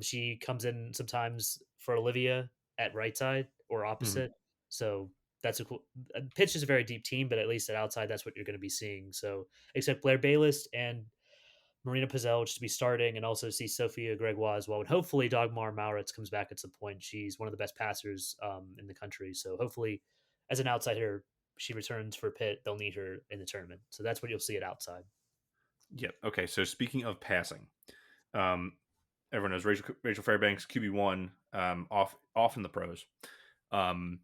She comes in sometimes for Olivia at right side or Mhm. opposite. So that's a cool. Pitch is a very deep team, but at least at outside, that's what you're going to be seeing. So except Blair Bayless and Marina Pizelj to be starting, and also see Sophia Gregoire as well. And hopefully Dagmar Mauritz comes back at some point. She's one of the best passers in the country. So hopefully, as an outside hitter, she returns for Pitt. They'll need her in the tournament. So that's what you'll see at outside. Yep. Okay. So speaking of passing, um, everyone knows Rachel Fairbanks, QB1, off in the pros. Um,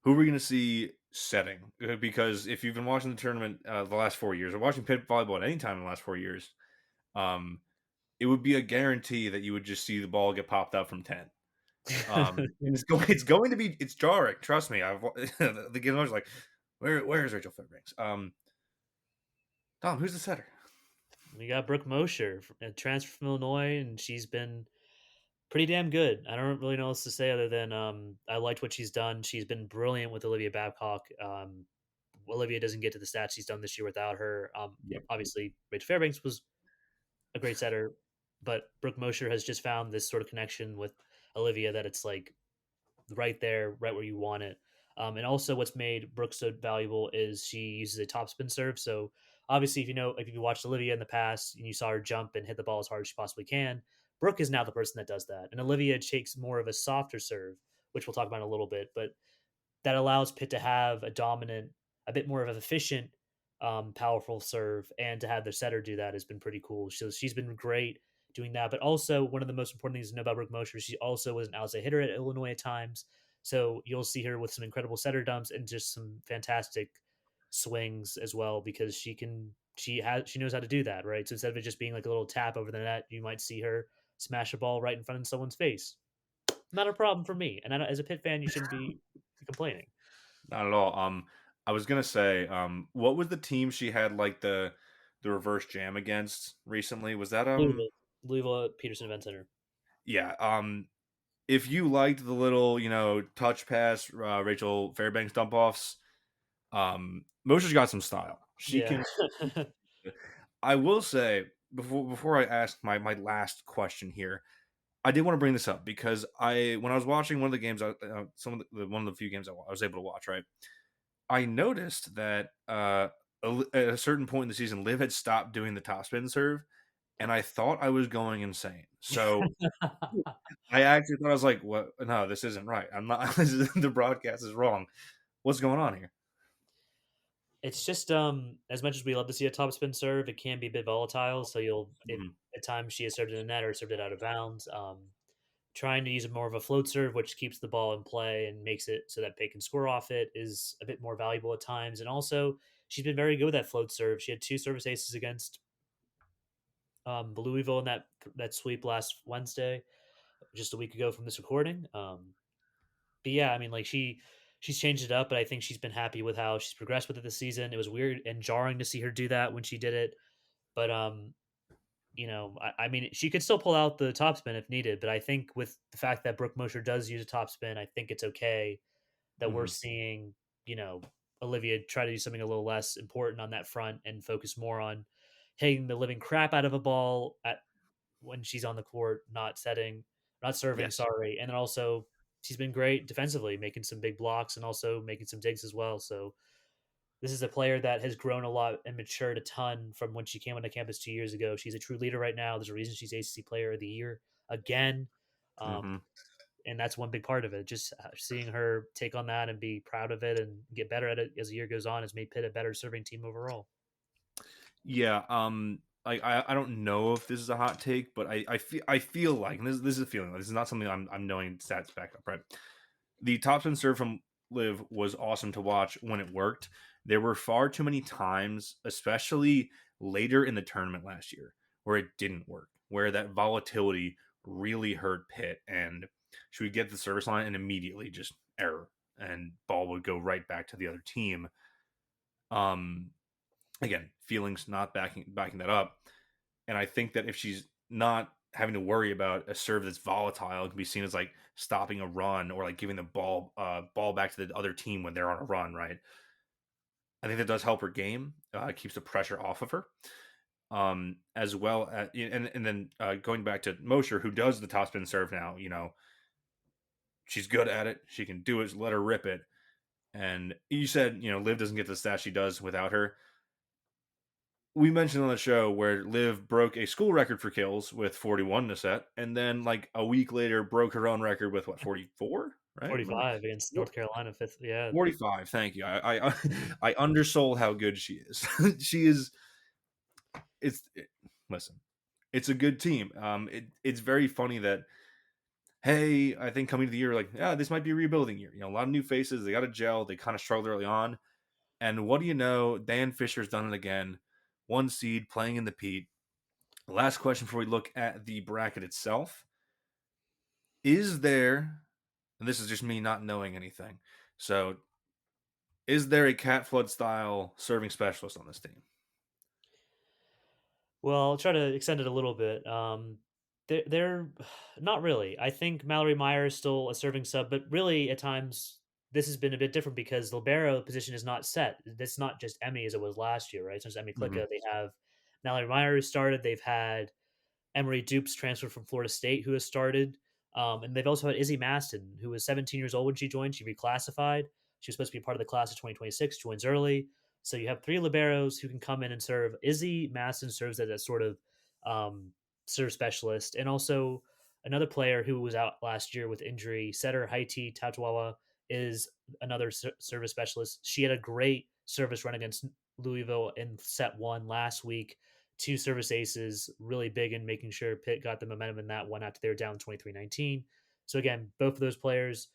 who are we going to see setting? Because if you've been watching the tournament the last 4 years, or watching Pitt volleyball at any time in the last 4 years, um, it would be a guarantee that you would just see the ball get popped up from 10. And it's going to be it's jarring. Trust me. The game's like, where's Rachel Fairbanks? Tom, who's the setter? We got Brooke Mosher, a transfer from Illinois, and she's been pretty damn good. I don't really know what else to say other than I liked what she's done. She's been brilliant with Olivia Babcock. Olivia doesn't get to the stats she's done this year without her. Yep. Obviously, Rachel Fairbanks was a great setter, but Brooke Mosher has just found this sort of connection with Olivia that it's like right there, right where you want it. And also, what's made Brooke so valuable is she uses a topspin serve. So obviously, if you watched Olivia in the past and you saw her jump and hit the ball as hard as she possibly can, Brooke is now the person that does that, and Olivia takes more of a softer serve, which we'll talk about in a little bit. But that allows Pitt to have a dominant, a bit more of an efficient, powerful serve, and to have the setter do that has been pretty cool. So she's been great doing that. But also, one of the most important things to know about Brooke Mosher, she also was an outside hitter at Illinois at times. So you'll see her with some incredible setter dumps and just some fantastic swings as well because she knows how to do that, right? So instead of it just being like a little tap over the net, you might see her smash a ball right in front of someone's face. Not a problem for me. And as a Pitt fan, you shouldn't be complaining. Not at all. I was gonna say, what was the team she had like the reverse jam against recently? Was that Louisville Peterson Event Center. yeah. If you liked the little, touch pass, Rachel Fairbanks dump offs, Mosher's got some style. She Yeah. can. I will say before I ask my last question here, I did want to bring this up because when I was watching one of the games, one of the few games I was able to watch, right? I noticed that at a certain point in the season, Liv had stopped doing the topspin serve, and I thought I was going insane. So I actually thought I was like, "What? No, this isn't right. I'm not. The broadcast is wrong. What's going on here?" It's just as much as we love to see a topspin serve, it can be a bit volatile. So Mhm. at times she has served in the net or served it out of bounds. Trying to use more of a float serve, which keeps the ball in play and makes it so that Pitt can score off it, is a bit more valuable at times. And also, she's been very good with that float serve. She had 2 service aces against Louisville in that sweep last Wednesday, just a week ago from this recording. But yeah, I mean, like she's changed it up, but I think she's been happy with how she's progressed with it this season. It was weird and jarring to see her do that when she did it, but I mean, she could still pull out the topspin if needed. But I think with the fact that Brooke Mosher does use a topspin, I think it's okay that we're Mhm. seeing Olivia try to do something a little less important on that front and focus more on hitting the living crap out of a ball at when she's on the court, not serving, Yes. sorry. And then also she's been great defensively, making some big blocks and also making some digs as well. So this is a player that has grown a lot and matured a ton from when she came onto campus 2 years ago. She's a true leader right now. There's a reason she's ACC Player of the Year again. Um, Mhm. and that's one big part of it. Just seeing her take on that and be proud of it and get better at it as the year goes on has made Pitt a better serving team overall. Yeah. I don't know if this is a hot take, but I feel like, and this is a feeling. This is not something I'm knowing stats back up. Right. The topspin serve from Liv was awesome to watch when it worked. There were far too many times, especially later in the tournament last year, where it didn't work, where that volatility really hurt Pitt, and she would get the service line and immediately just error, and ball would go right back to the other team. Um, Again, feelings not backing that up, and I think that if she's not having to worry about a serve that's volatile, it can be seen as like stopping a run or like giving the ball back to the other team when they're on a run, right? I think that does help her game. It keeps the pressure off of her. As well as and then going back to Mosher, who does the topspin serve now. She's good at it. She can do it. Let her rip it. And you said Liv doesn't get the stats she does without her. We mentioned on the show where Liv broke a school record for kills with 41 in a set, and then like a week later broke her own record with what, 44, right? 45 against North Carolina, fifth. Yeah. 45. Thank you. I undersold how good she is. She is. Listen, it's a good team. It's very funny that, hey, I think coming to the year, like, yeah, this might be a rebuilding year. A lot of new faces. They got a gel. They kind of struggled early on, and what do you know? Dan Fisher's done it again. 1 seed playing in the Pete. Last question before we look at the bracket itself. Is there, and this is just me not knowing anything, so is there a cat flood style serving specialist on this team? Well, I'll try to extend it a little bit. They're not really. I think Mallory Meyer is still a serving sub, but really at times this has been a bit different because the libero position is not set. It's not just Emmy as it was last year, right? So it's Emmy Mm-hmm. Klicka. They have Mallory Meyer who started. They've had Emery Dupes transferred from Florida State, who has started. And they've also had Izzy Maston, who was 17 years old when she joined. She reclassified. She was supposed to be part of the class of 2026, joins early. So you have 3 liberos who can come in and serve. Izzy Maston serves as a sort of serve specialist. And also another player who was out last year with injury, setter Haiti Tatuawa, is another service specialist. She had a great service run against Louisville in set 1 last week. 2 service aces, really big in making sure Pitt got the momentum in that one after they were down 23-19. So again, both of those players,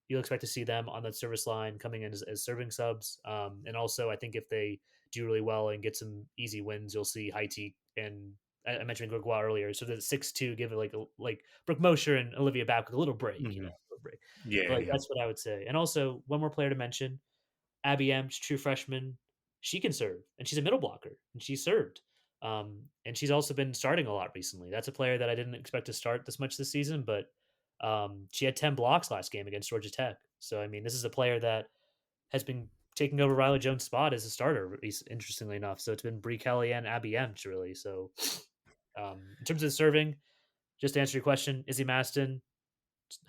you'll expect to see them on the service line coming in as serving subs. And also, I think if they do really well and get some easy wins, you'll see Haiti and I mentioned Gregoire earlier. So the 6-2, give it like Brooke Mosher and Olivia Babcock a little break, Mm-hmm. a little break. Yeah, But like, yeah. that's what I would say. And also, one more player to mention, Abby M, true freshman, she can serve, and she's a middle blocker, and she served. And she's also been starting a lot recently. That's a player that I didn't expect to start this much this season, but she had 10 blocks last game against Georgia Tech. So, I mean, this is a player that has been taking over Riley Jones' spot as a starter, interestingly enough. So it's been Bree Kelly and Abby M, really. So in terms of serving, just to answer your question, Izzy Maston,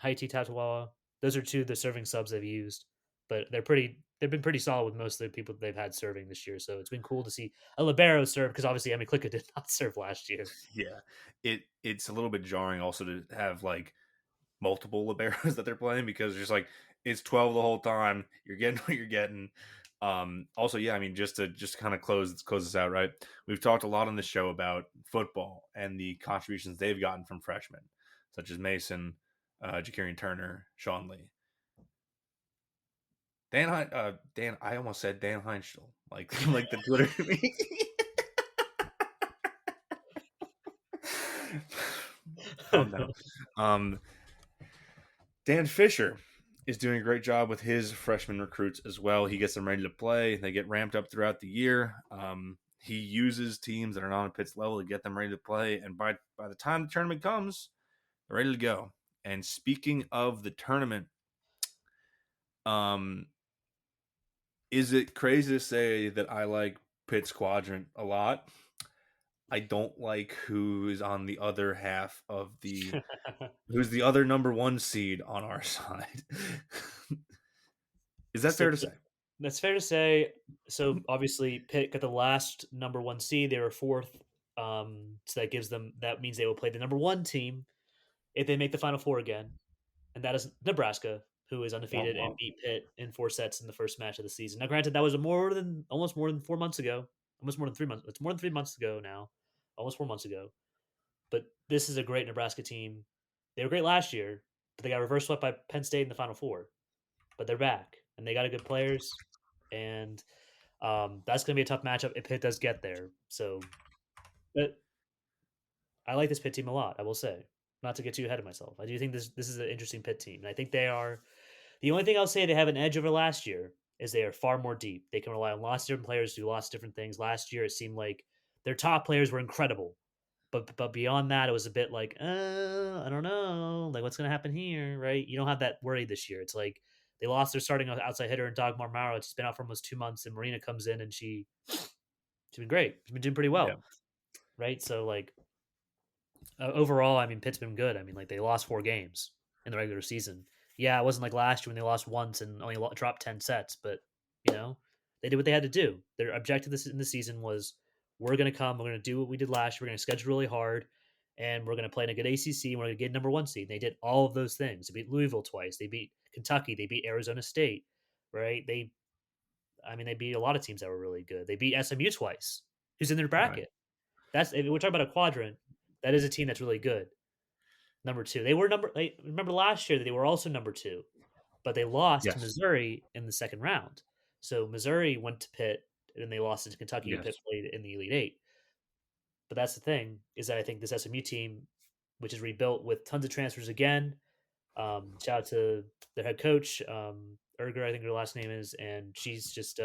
Haiti Tatawawa. Those are two of the serving subs they've used, but they've been pretty solid with most of the people that they've had serving this year. So it's been cool to see a libero serve because obviously Emi Klicka did not serve last year. Yeah, it's a little bit jarring also to have like multiple liberos that they're playing because it's just like it's 12 the whole time. You're getting what you're getting. Also, yeah, I mean, just kind of close this out, right? We've talked a lot on the show about football and the contributions they've gotten from freshmen, such as Mason, Ja'Karian Turner, Sean Lee. Dan, I almost said Dan Heinschel, like like the Twitter. Calm down. Um, Dan Fisher is doing a great job with his freshman recruits as well. He gets them ready to play. They get ramped up throughout the year. He uses teams that are not on Pitt's level to get them ready to play. And by the time the tournament comes, they're ready to go. And speaking of the tournament, um, is it crazy to say that I like Pitt's quadrant a lot? I don't like who is on the other half of who's the other number one seed on our side. Is that So fair to say? that's fair to say. So obviously, Pitt got the last number one seed. They were fourth. So that means they will play the number one team if they make the Final Four again, and that is Nebraska, who is Womp undefeated and womp. beat Pitt in 4 sets in the first match of the season. Now, granted, that was almost more than 4 months ago, almost more than 3 months. It's more than 3 months ago now, almost 4 months ago. But this is a great Nebraska team. They were great last year, but they got reverse swept by Penn State in the Final Four. But they're back, and they got a good players, and that's going to be a tough matchup if Pitt does get there. So, but I like this Pitt team a lot. I will say, not to get too ahead of myself. I do think this is an interesting Pitt team, and I think they are. The only thing I'll say they have an edge over last year is they are far more deep. They can rely on lots of different players to do lots of different things. Last year, it seemed like their top players were incredible, but beyond that, it was a bit like, I don't know, like what's going to happen here, right? You don't have that worry this year. It's like they lost their starting outside hitter and Dagmar Maro. She's been out for almost 2 months, and Marina comes in and she's been great. She's been doing pretty Yeah. well, right? So like overall, I mean, Pitt's been good. I mean, like they lost 4 games in the regular season. Yeah, it wasn't like last year when they lost once and only dropped 10 sets, but you know, they did what they had to do. Their objective in the season was we're going to come, we're going to do what we did last year. We're going to schedule really hard, and we're going to play in a good ACC. And we're going to get number one seed. And they did all of those things. They beat Louisville twice. They beat Kentucky. They beat Arizona State. Right? They beat a lot of teams that were really good. They beat SMU twice, who's in their Right. bracket. That's if we're talking about a quadrant. That is a team that's really good. Number two, they were remember last year that they were also number two, but they lost to Yes. Missouri in the second round. So Missouri went to Pitt, and then they lost to Kentucky, and Yes. Pitt played in the Elite Eight. But that's the thing is that I think this SMU team, which is rebuilt with tons of transfers again. Shout out to their head coach, Erger, I think her last name is, and she's just.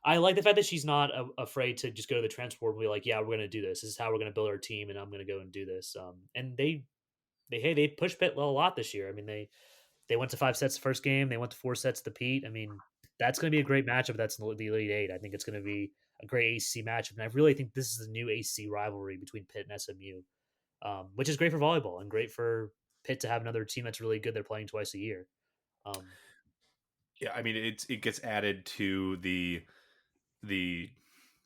I like the fact that she's not afraid to just go to the transfer board and be like, "Yeah, we're going to do this. This is how we're going to build our team, and I'm going to go and do this." And they pushed Pitt a lot this year. I mean, they went to 5 sets the first game. They went to 4 sets to Pete. I mean, that's going to be a great matchup. That's in the Elite Eight. I think it's going to be a great ACC matchup, and I really think this is a new ACC rivalry between Pitt and SMU, which is great for volleyball and great for Pitt to have another team that's really good. They're playing twice a year. Um, Yeah, I mean it gets added to the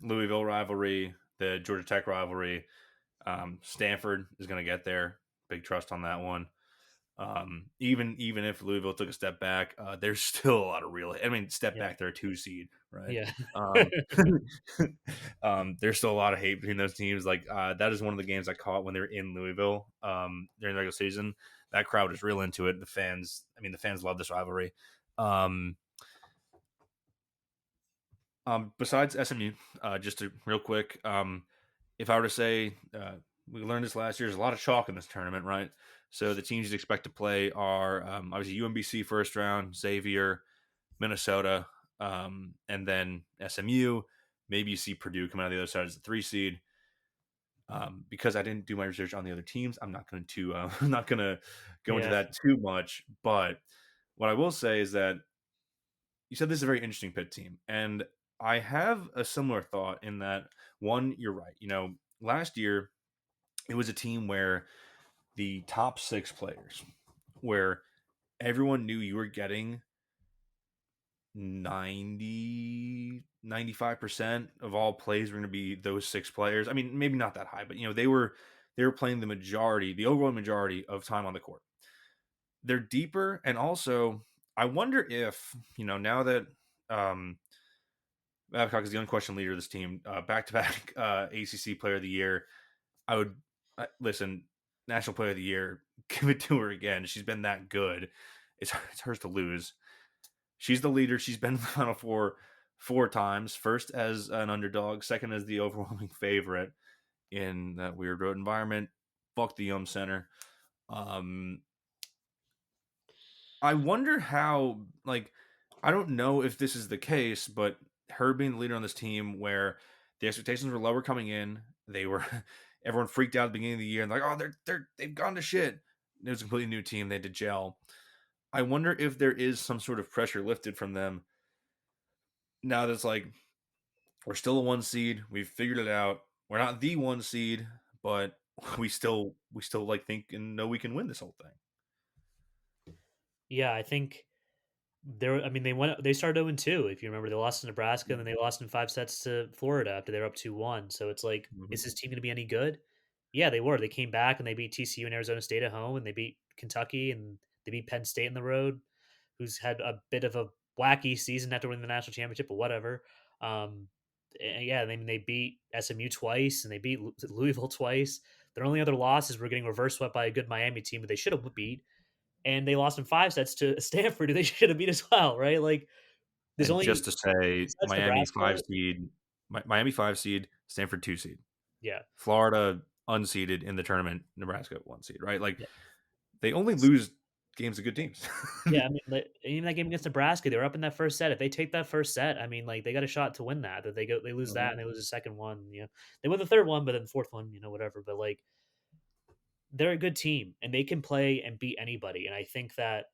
Louisville rivalry, the Georgia Tech rivalry. Stanford is going to get there. Big trust on that one. Even if Louisville took a step back, there's still a lot of real. I mean, step yeah, back, they're a 2 seed, right? yeah, Um, there's still a lot of hate between those teams. Like that is one of the games I caught when they were in Louisville during the regular season. That crowd is real into it. The fans love this rivalry. Um, Besides SMU, just to real quick, if I were to say, we learned this last year, there's a lot of chalk in this tournament, right? So the teams you'd expect to play are obviously UMBC first round, Xavier, Minnesota, and then SMU. Maybe you see Purdue come out of the other side as a 3 seed. Because I didn't do my research on the other teams, I'm not going to I'm not going to go into yeah, that too much. But what I will say is that you said this is a very interesting Pitt team, and I have a similar thought in that one, you're right. Last year it was a team where the top 6 players, where everyone knew you were getting 95% of all plays were going to be those 6 players. I mean, maybe not that high, but they were playing the overwhelming majority of time on the court. They're deeper, and also I wonder if now that um, Babcock is the unquestioned leader of this team, back to back ACC Player of the Year. I would listen, National Player of the Year. Give it to her again. She's been that good. It's hers to lose. She's the leader. She's been in the Final four times. First as an underdog, second as the overwhelming favorite in that weird road environment. Fuck the Center. Um, I wonder how, like, I don't know if this is the case, but her being the leader on this team where the expectations were lower coming in, they were everyone freaked out at the beginning of the year and like, oh, they've gone to shit. It was a completely new team. They had to gel. I wonder if there is some sort of pressure lifted from them now that it's like we're still a 1 seed. We've figured it out. We're not the 1 seed, but we still like think and know we can win this whole thing. Yeah, I think I mean, they started 0-2. If you remember, they lost to Nebraska and then they lost in 5 sets to Florida after they were up 2-1. So it's like, Mhm. is this team going to be any good? Yeah, they were. They came back and they beat TCU and Arizona State at home, and they beat Kentucky and they beat Penn State in the road, who's had a bit of a wacky season after winning the national championship, but whatever. Yeah, they beat SMU twice and they beat Louisville twice. Their only other losses were getting reverse swept by a good Miami team that they should have beat, and they lost in 5 sets to Stanford, who they should have beat as well, right? Like, there's And only just to say, besides Nebraska. Miami 5 seed, Stanford 2 seed, Yeah, Florida unseeded in the tournament, Nebraska 1 seed, right? Like yeah, they only lose games to good teams. yeah. I mean, like, even that game against Nebraska, they were up in that first set. If they take that first set, I mean, like, they got a shot to win that. That they lose that Mhm. and they lose the second one. They win the third one, but then the fourth one, whatever. But like, they're a good team and they can play and beat anybody. And I think that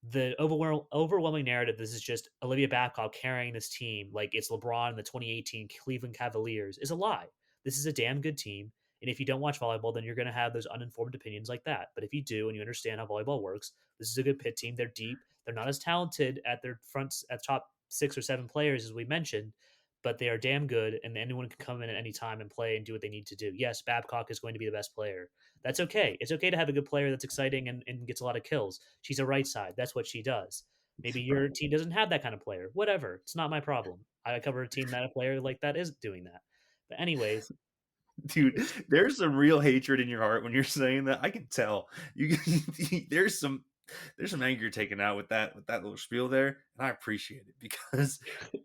the overwhelming narrative, this is just Olivia Babcock carrying this team like it's LeBron in the 2018 Cleveland Cavaliers, is a lie. This is a damn good team. And if you don't watch volleyball, then you're going to have those uninformed opinions like that. But if you do and you understand how volleyball works, this is a good pit team. They're deep. They're not as talented at their fronts at top 6 or 7 players as we mentioned, but they are damn good. And anyone can come in at any time and play and do what they need to do. Yes, Babcock is going to be the best player. That's okay. It's okay to have a good player that's exciting and gets a lot of kills. She's a right side. That's what she does. Maybe your Right. team doesn't have that kind of player. Whatever. It's not my problem. I cover a team that a player like that is doing that. But anyways, Dude, it's there's some real hatred in your heart when you're saying that. I can tell. You there's some anger you're taking out with that little spiel there, and I appreciate it because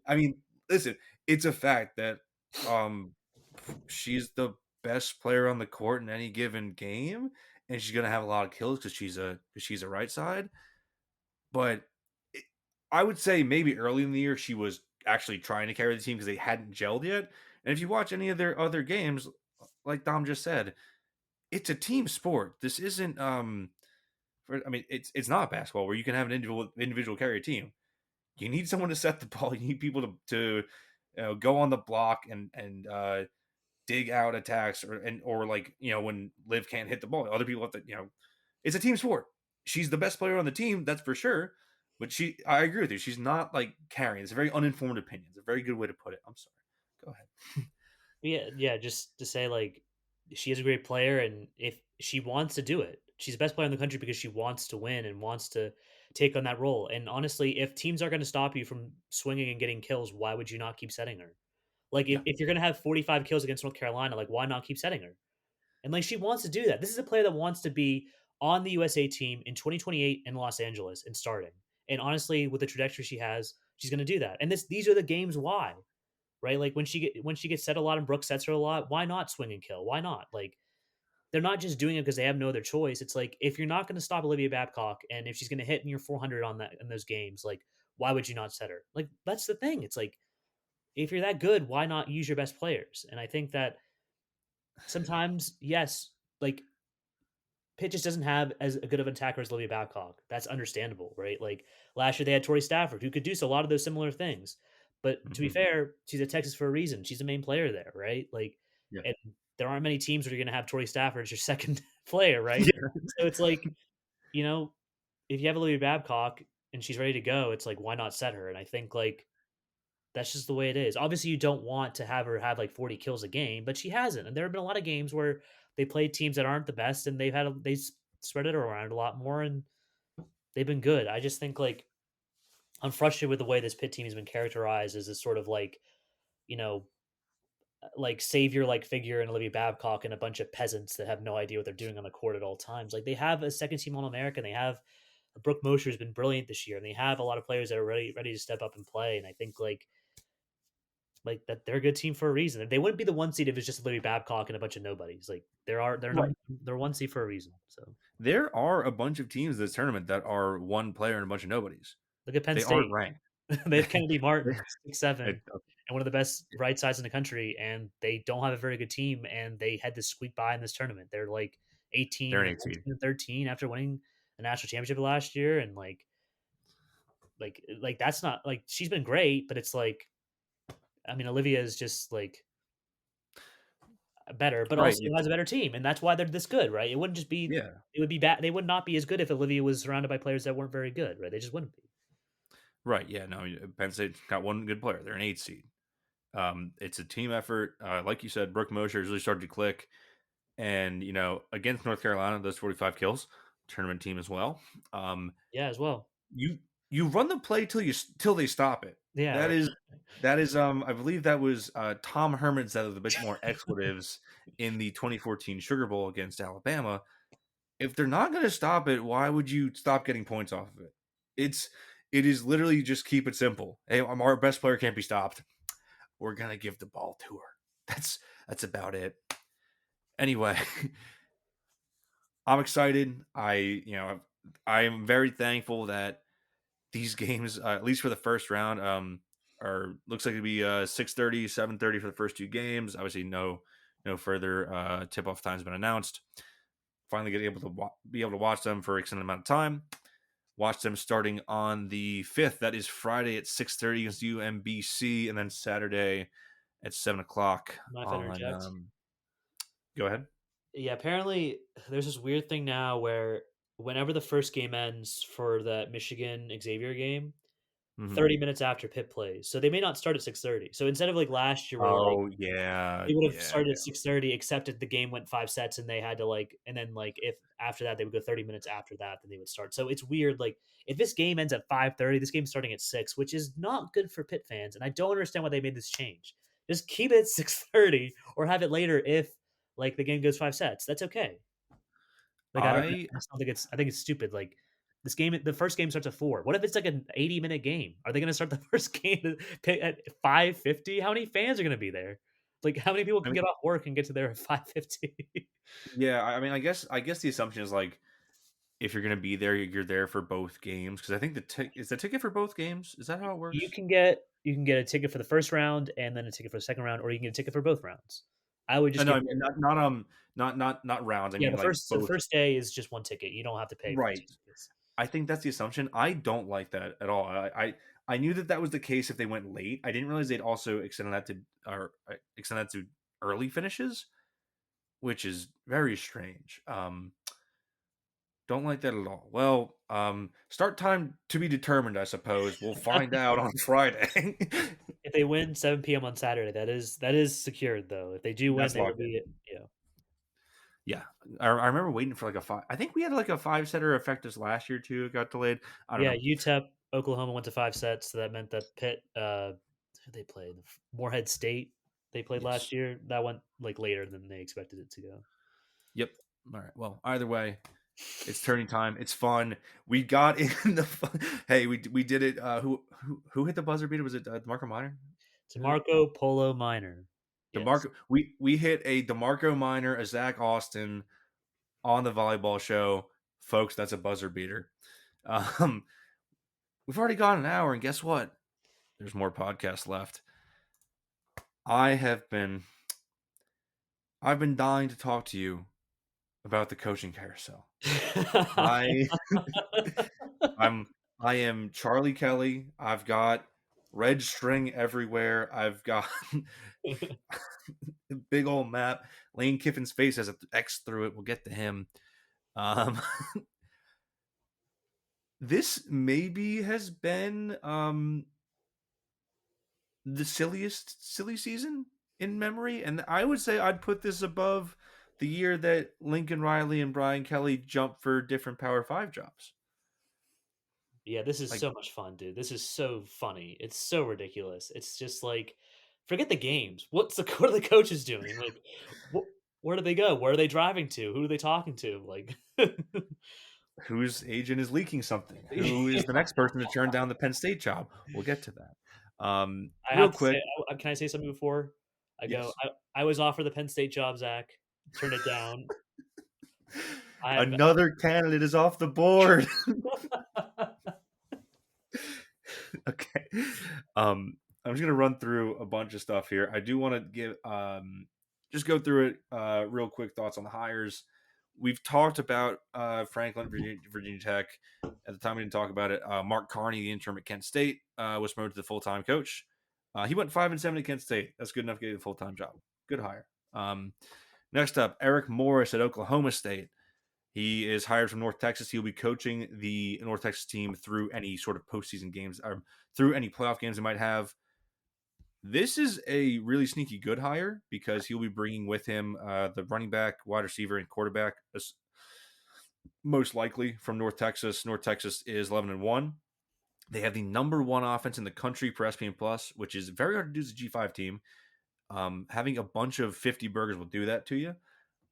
I mean, listen, it's a fact that um she's the best player on the court in any given game, and she's gonna have a lot of kills because she's a right side. But it, I would say maybe early in the year she was actually trying to carry the team because they hadn't gelled yet. And if you watch any of their other games, like Dom just said, it's a team sport. This isn't I mean, it's not basketball where you can have an individual carry a team. You need someone to set the ball. You need people to go on the block and dig out attacks or like when Liv can't hit the ball, other people have to it's a team sport. She's the best player on the team, that's for sure. But I agree with you. She's not like carrying. It's a very uninformed opinion. It's a very good way to put it. I'm sorry. Go ahead. yeah, just to say, like, she is a great player, and if she wants to do it, she's the best player in the country because she wants to win and wants to take on that role. And honestly, if teams are going to stop you from swinging and getting kills, why would you not keep setting her? Like, if, Yeah. if you're going to have 45 kills against North Carolina, like, why not keep setting her? And like, she wants to do that. This is a player that wants to be on the USA team in 2028 in Los Angeles and starting. And honestly, with the trajectory she has, she's going to do that. And these are the games why, right? Like, when she gets set a lot and Brooks sets her a lot, why not swing and kill? Why not? Like, they're not just doing it because they have no other choice. It's like, if you're not going to stop Olivia Babcock and if she's going to hit in your 400 on that in those games, like, why would you not set her? Like, that's the thing. It's like, if you're that good, why not use your best players? And I think that sometimes, yes, like, Pitt just doesn't have as good of an attacker as Olivia Babcock. That's understandable, right? Like, last year they had Tori Stafford, who could do so a lot of those similar things. But to be Hmm. fair, she's at Texas for a reason. She's the main player there, right? Like, Yeah. and there aren't many teams where you're going to have Tori Stafford as your second player, right? Yeah. So it's like, you know, if you have Olivia Babcock and she's ready to go, it's like, why not set her? And I think like that's just the way it is. Obviously, you don't want to have her have like 40 kills a game, but she hasn't. And there have been a lot of games where they played teams that aren't the best, and spread it around a lot more, and they've been good. I just think like I'm frustrated with the way this pit team has been characterized as this sort of like, you know, like savior like figure in Olivia Babcock and a bunch of peasants that have no idea what they're doing on the court at all times. Like they have a second team All American, they have Brooke Mosher has been brilliant this year, and they have a lot of players that are ready to step up and play. And I think like that they're a good team for a reason. They wouldn't be the one seed if it's just Libby Babcock and a bunch of nobodies. Like Right. they're one seed for a reason. So There are a bunch of teams in this tournament that are one player and a bunch of nobodies. look at Penn They aren't State. ranked. They have Kennedy Martin, 6'7", It- and one of the best right sides in the country, and they don't have a very good team, and they had to squeak by in this tournament. They're like 18 they're an and 8 seed. 13 after winning the national championship last year, and like that's not like she's been great, but it's like I mean Olivia is just like better, but Right. also has a better team, and that's why they're this good, right? It wouldn't just be Yeah. it would be bad. They would not be as good if Olivia was surrounded by players that weren't very good, right? They just wouldn't be. Right. Yeah. No, Penn State's got one good player. They're an 8 seed. It's a team effort. Like you said, Brooke Mosher has really started to click. And, against North Carolina, those 45 kills, tournament team as well. Yeah, as well. You you run the play till they stop it. Yeah, That right. is I believe that was Tom Herman said with a bit more expletives in the 2014 Sugar Bowl against Alabama. If they're not going to stop it, why would you stop getting points off of it? It is literally just keep it simple. Hey, our best player can't be stopped. We're going to give the ball to her. That's about it. Anyway, I'm excited. I'm very thankful that these games, at least for the first round, looks like it'd be 6:30, 7:30 for the first two games. Obviously, no further tip-off times been announced. Finally, be able to watch them for an extended amount of time. Watch them starting on the 5th. That is Friday at 6:30 against UMBC, and then Saturday at 7:00 Mind if I on. interject? Go ahead. Yeah, apparently there's this weird thing now where whenever the first game ends for the Michigan Xavier game, Mhm. 30 minutes after Pitt plays. So they may not start at 6:30. So instead of like last year where like Oh yeah, they would have yeah. started at 6:30, except if the game went 5 sets and they had to like and then like if after that they would go 30 minutes after that, then they would start. So it's weird. Like if this game ends at 5:30, this game's starting at 6, which is not good for Pitt fans. And I don't understand why they made this change. Just keep it at 6:30 or have it later if like the game goes 5 sets. That's okay. Like I I just don't think I think it's stupid. Like this game, the first game starts at 4. What if it's like an 80-minute game? Are they going to start the first game at 5:50? How many fans are going to be there? Like how many people I can mean, get off work and get to there at 5:50? yeah. I mean, I guess the assumption is like if you're gonna be there, you're there for both games because I think is the ticket for both games. Is that how it works? You can get a ticket for the first round and then a ticket for the second round, or you can get a ticket for both rounds. I would just No, get I mean not rounds. I yeah. mean like The both. first day is just one ticket. You don't have to pay for Right. two tickets. I think that's the assumption. I don't like that at all. I knew that was the case if they went late. I didn't realize they'd also extend that to early finishes, which is very strange. Don't like that at all. Well, start time to be determined, I suppose. We'll find out on Friday. If they win 7 p.m. on Saturday, that is secured though. If they do win, That's they will locked in. be yeah. Yeah, I remember waiting for like a 5. I think we had like a 5-setter affect us last year too. It got delayed. I don't Yeah, know. UTEP, Oklahoma went to 5 sets, so that meant that Pitt, who they played? Morehead State, they played Yes. last year. That went like later than they expected it to go. Yep. All right. Well, either way, it's turning time. It's fun. We got in the fun. Hey, we did it. Who hit the buzzer beater? Was it DeMarco Minor? DeMarco Polo Minor. Yes. DeMarco. We hit a DeMarco Minor, a Zach Austin on the volleyball show, folks. That's a buzzer beater. We've already gone an hour, and guess what? There's more podcasts left. I've been dying to talk to you about the coaching carousel. I I am Charlie Kelly. I've got red string everywhere. I've got big old map. Lane Kiffin's face has an X through it. We'll get to him. Um, this maybe has been the silly season in memory, and I would say I'd put this above the year that Lincoln Riley and Brian Kelly jumped for different Power 5 jobs. Yeah, this is Like, so much fun, dude. This is so funny. It's so ridiculous. It's just like, forget the games. What are the coaches doing? Like, where do they go? Where are they driving to? Who are they talking to? Like, whose agent is leaking something? Who is the yeah. next person to turn down the Penn State job? We'll get to that. I Real have to say, quick, can I say something before I go? yes. I was offered the Penn State job, Zach. Turned it down. I'm Another candidate is off the board. Okay. I'm just gonna run through a bunch of stuff here. I do want to give just go through it real quick. Thoughts on the hires. We've talked about Franklin, Virginia Tech. At the time, we didn't talk about it. Mark Carney, the interim at Kent State, was promoted to the full-time coach. He went 5-7 at Kent State. That's good enough to get a full-time job. Good hire. Next up, Eric Morris at Oklahoma State. He is hired from North Texas. He'll be coaching the North Texas team through any sort of postseason games or through any playoff games they might have. This is a really sneaky good hire because he'll be bringing with him the running back, wide receiver, and quarterback, most likely from North Texas. North Texas is 11-1. They have the number one offense in the country per SPM Plus, which is very hard to do as a G5 team. Having a bunch of 50 burgers will do that to you.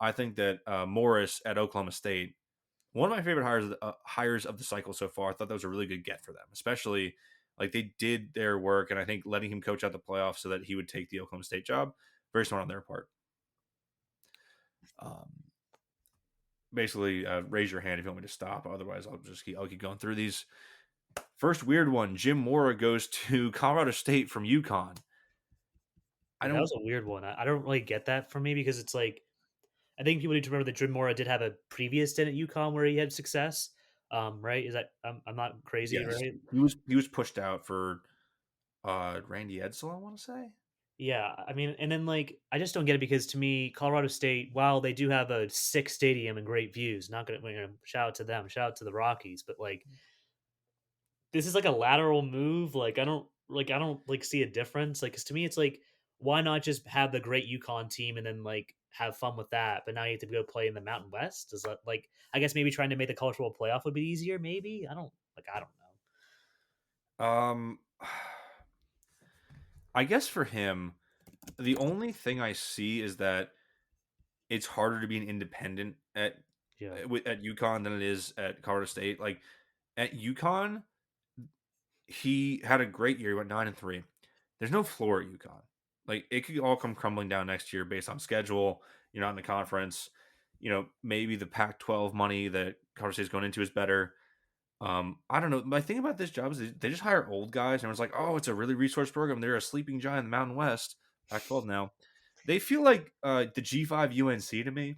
I think that Morris at Oklahoma State, one of my favorite hires of the cycle so far. I thought that was a really good get for them, especially like they did their work, and I think letting him coach out the playoffs so that he would take the Oklahoma State job, very smart on their part. Basically, raise your hand if you want me to stop. Otherwise, I'll keep going through these. First weird one: Jim Mora goes to Colorado State from UConn. I Yeah, that don't. was a weird one. I don't really get that for me because it's like I think people need to remember that Jim Mora did have a previous stint at UConn where he had success. Right? Is that I'm not crazy, Yes, right? he was pushed out for Randy Edsel, I want to say. Yeah, I mean, and then like I just don't get it because to me, Colorado State, while they do have a sick stadium and great views, not gonna shout out to them, shout out to the Rockies, but like this is like a lateral move. I don't like see a difference. Like, 'cause to me, it's like why not just have the great UConn team and then like have fun with that? But now you have to go play in the Mountain West. Is that like I guess maybe trying to make the college football playoff would be easier? Maybe I don't know. Um, I guess for him, the only thing I see is that it's harder to be an independent Yeah, at UConn than it is at Colorado State. Like at UConn, he had a great year. He went 9-3. There's no floor at UConn. Like it could all come crumbling down next year based on schedule. You're not in the conference. Maybe the Pac-12 money that Colorado State's going into is better. I don't know. My thing about this job is they just hire old guys, and it's like, oh, it's a really resource program. They're a sleeping giant in the Mountain West, Pac-12 now. They feel like the G5 UNC to me,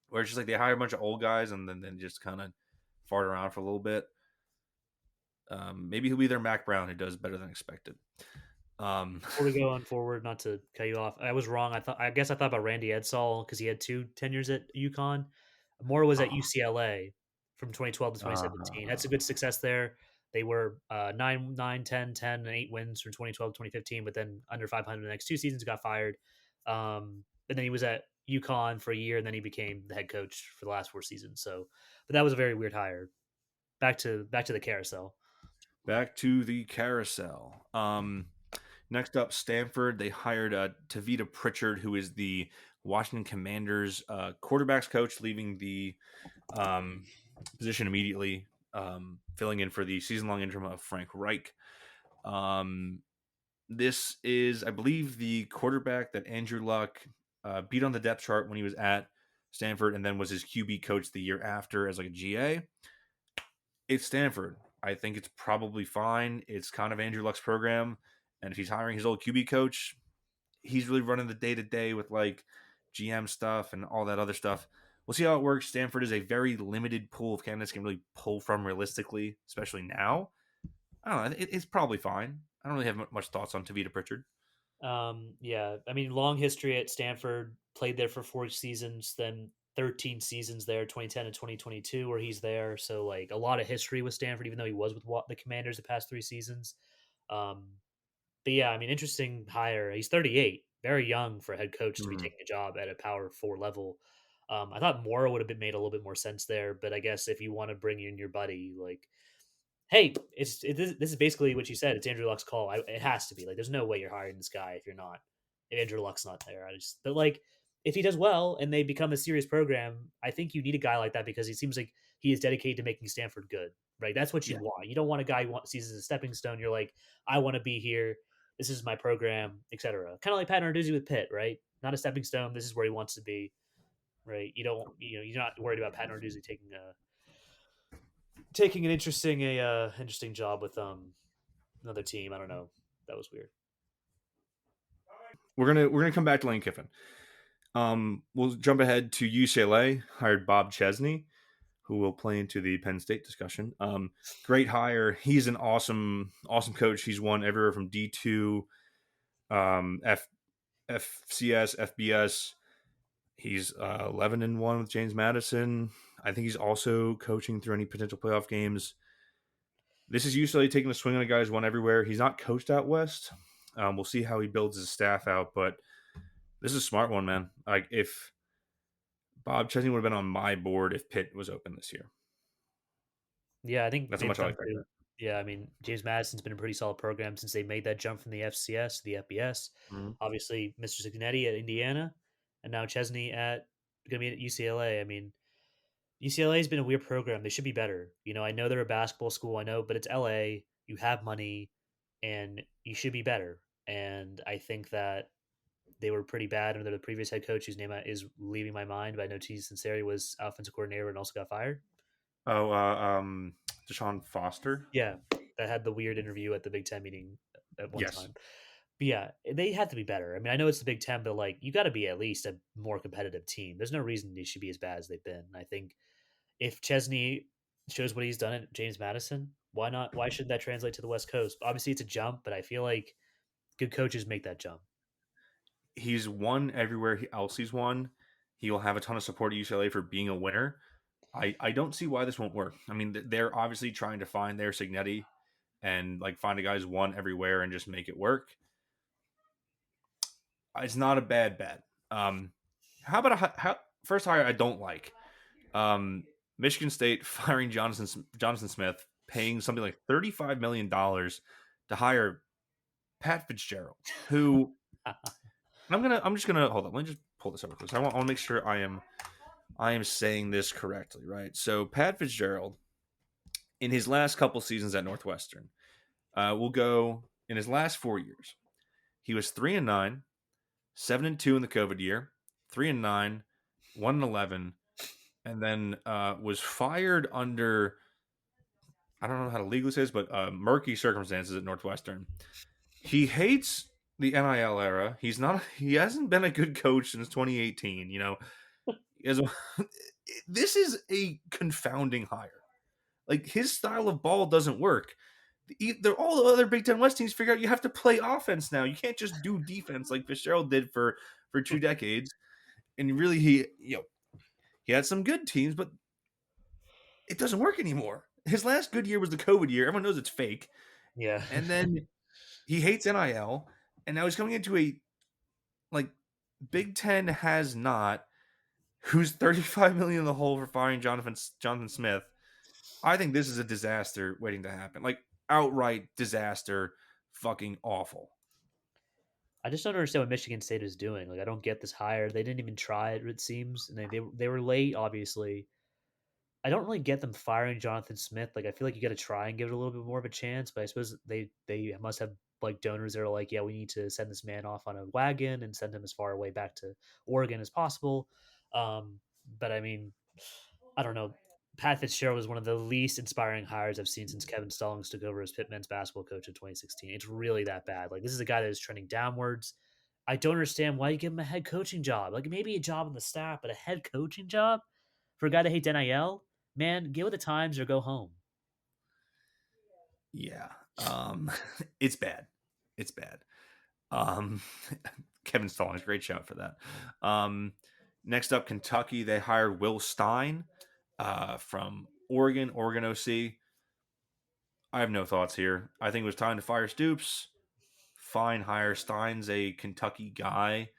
where it's just like they hire a bunch of old guys and then just kind of fart around for a little bit. Maybe he'll be their Mac Brown, who does better than expected. before we go on forward, not to cut you off, I was wrong. I guess I thought about Randy Edsall because he had two tenures at UConn. Moore was at UCLA from 2012 to 2017. Had some good success there. They were 9, 10, 10, and 8 wins from 2012 to 2015, but then under 500 the next two seasons, got fired. And then he was at UConn for a year, and then he became the head coach for the last 4 seasons. So, but that was a very weird hire. Back to the carousel. Back to the carousel. Next up, Stanford. They hired Tavita Pritchard, who is the Washington Commanders quarterbacks coach, leaving the position immediately, filling in for the season-long interim of Frank Reich. This is, I believe, the quarterback that Andrew Luck beat on the depth chart when he was at Stanford, and then was his QB coach the year after as like a GA. It's Stanford. I think it's probably fine. It's kind of Andrew Luck's program, and if he's hiring his old QB coach, he's really running the day-to-day with like GM stuff and all that other stuff. We'll see how it works. Stanford is a very limited pool of candidates can really pull from realistically, especially now. I don't know. It's probably fine. I don't really have much thoughts on Tavita Pritchard. Yeah, I mean, long history at Stanford. Played there for 4 seasons, then 13 seasons there, 2010 and 2022, where he's there. So like a lot of history with Stanford, even though he was with the Commanders the past 3 seasons. Um, but yeah, I mean, interesting hire. He's 38, very young for a head coach to be Mhm. taking a job at a Power Four level. I thought Mora would have been made a little bit more sense there, but I guess if you want to bring in your buddy, like, hey, this is basically what you said. It's Andrew Luck's call. It has to be like, there's no way you're hiring this guy if you're not, if Andrew Luck's not there. But like, if he does well and they become a serious program, I think you need a guy like that because he seems like he is dedicated to making Stanford good. Right? That's what you Yeah. want. You don't want a guy who sees as a stepping stone. You're like, I want to be here. This is my program, etc. Kind of like Pat Narduzzi with Pitt, right? Not a stepping stone. This is where he wants to be. Right? You're not worried about Pat Narduzzi taking an interesting job with another team. I don't know. That was weird. We're gonna come back to Lane Kiffin. We'll jump ahead to UCLA. Hired Bob Chesney, who will play into the Penn State discussion. Great hire. He's an awesome coach. He's won everywhere from D2, F, FCS, FBS. He's 11-1 with James Madison. I think he's also coaching through any potential playoff games. This is usually taking a swing on a guy who's won everywhere. He's not coached out west. We'll see how he builds his staff out, but this is a smart one, man. Like if Bob Chesney would have been on my board if Pitt was open this year. Yeah, I think That's how they've much I done like that pretty. Yeah, I mean James Madison's been a pretty solid program since they made that jump from the FCS to the FBS. guy. Mhm. Obviously, Mr. Signetti at Indiana, and now Chesney at going to be at UCLA. I mean, UCLA has been a weird program. They should be better. I know they're a basketball school. I know, but it's LA. You have money, and you should be better. And I think that they were pretty bad under the previous head coach, whose name is leaving my mind. But I know T. Sincerity was offensive coordinator and also got fired. Oh, Deshaun Foster. Yeah, that had the weird interview at the Big Ten meeting at one Yes, time. But yeah, they have to be better. I mean, I know it's the Big Ten, but like you got to be at least a more competitive team. There's no reason they should be as bad as they've been. And I think if Chesney shows what he's done at James Madison, why not? Why should that translate to the West Coast? Obviously, it's a jump, but I feel like good coaches make that jump. he's won everywhere else he's won. He will have a ton of support at UCLA for being a winner. I don't see why this won't work. I mean, they're obviously trying to find their Signetti and like find a guy who's won everywhere and just make it work. It's not a bad bet. How about first hire I don't like? Michigan State firing Jonathan Smith, paying something like $35 million to hire Pat Fitzgerald, who I'm just gonna hold on. Let me just pull this up because I want to make sure I am saying this correctly, right? So Pat Fitzgerald, in his last couple seasons at Northwestern, will go in his last 4 years. He was 3-9, 7-2 in the COVID year, 3-9, 1-11, and then was fired under, I don't know how to legally say this, but murky circumstances at Northwestern. He hates the NIL era. He hasn't been a good coach since 2018. This is a confounding hire. Like his style of ball doesn't work. All the other Big Ten West teams figure out you have to play offense now. You can't just do defense like Fitzgerald did for 2 decades. And really, he had some good teams, but it doesn't work anymore. His last good year was the COVID year. Everyone knows it's fake. Yeah, And then he hates NIL, and now he's coming into a like Big Ten has not, who's 35 million in the hole for firing Jonathan Smith. I think this is a disaster waiting to happen. Like outright disaster, fucking awful. I just don't understand what Michigan State is doing. Like, I don't get this hire. They didn't even try it. It seems, and they were late. Obviously, I don't really get them firing Jonathan Smith. Like, I feel like you got to try and give it a little bit more of a chance. But I suppose they must have like donors that are like, yeah, we need to send this man off on a wagon and send him as far away back to Oregon as possible. But I mean, I don't know. Pat Fitzgerald was one of the least inspiring hires I've seen since Kevin Stallings took over as Pitt men's basketball coach in 2016. It's really that bad. Like, this is a guy that is trending downwards. I don't understand why you give him a head coaching job. Like, maybe a job on the staff, but a head coaching job for a guy that hates NIL? Man, get with the times or go home. Yeah. It's bad. It's bad. Um, Kevin Stallings, great shout for that. Next up, Kentucky. They hired Will Stein from Oregon OC. I have no thoughts here. I think it was time to fire Stoops. Fine hire. Stein's a Kentucky guy.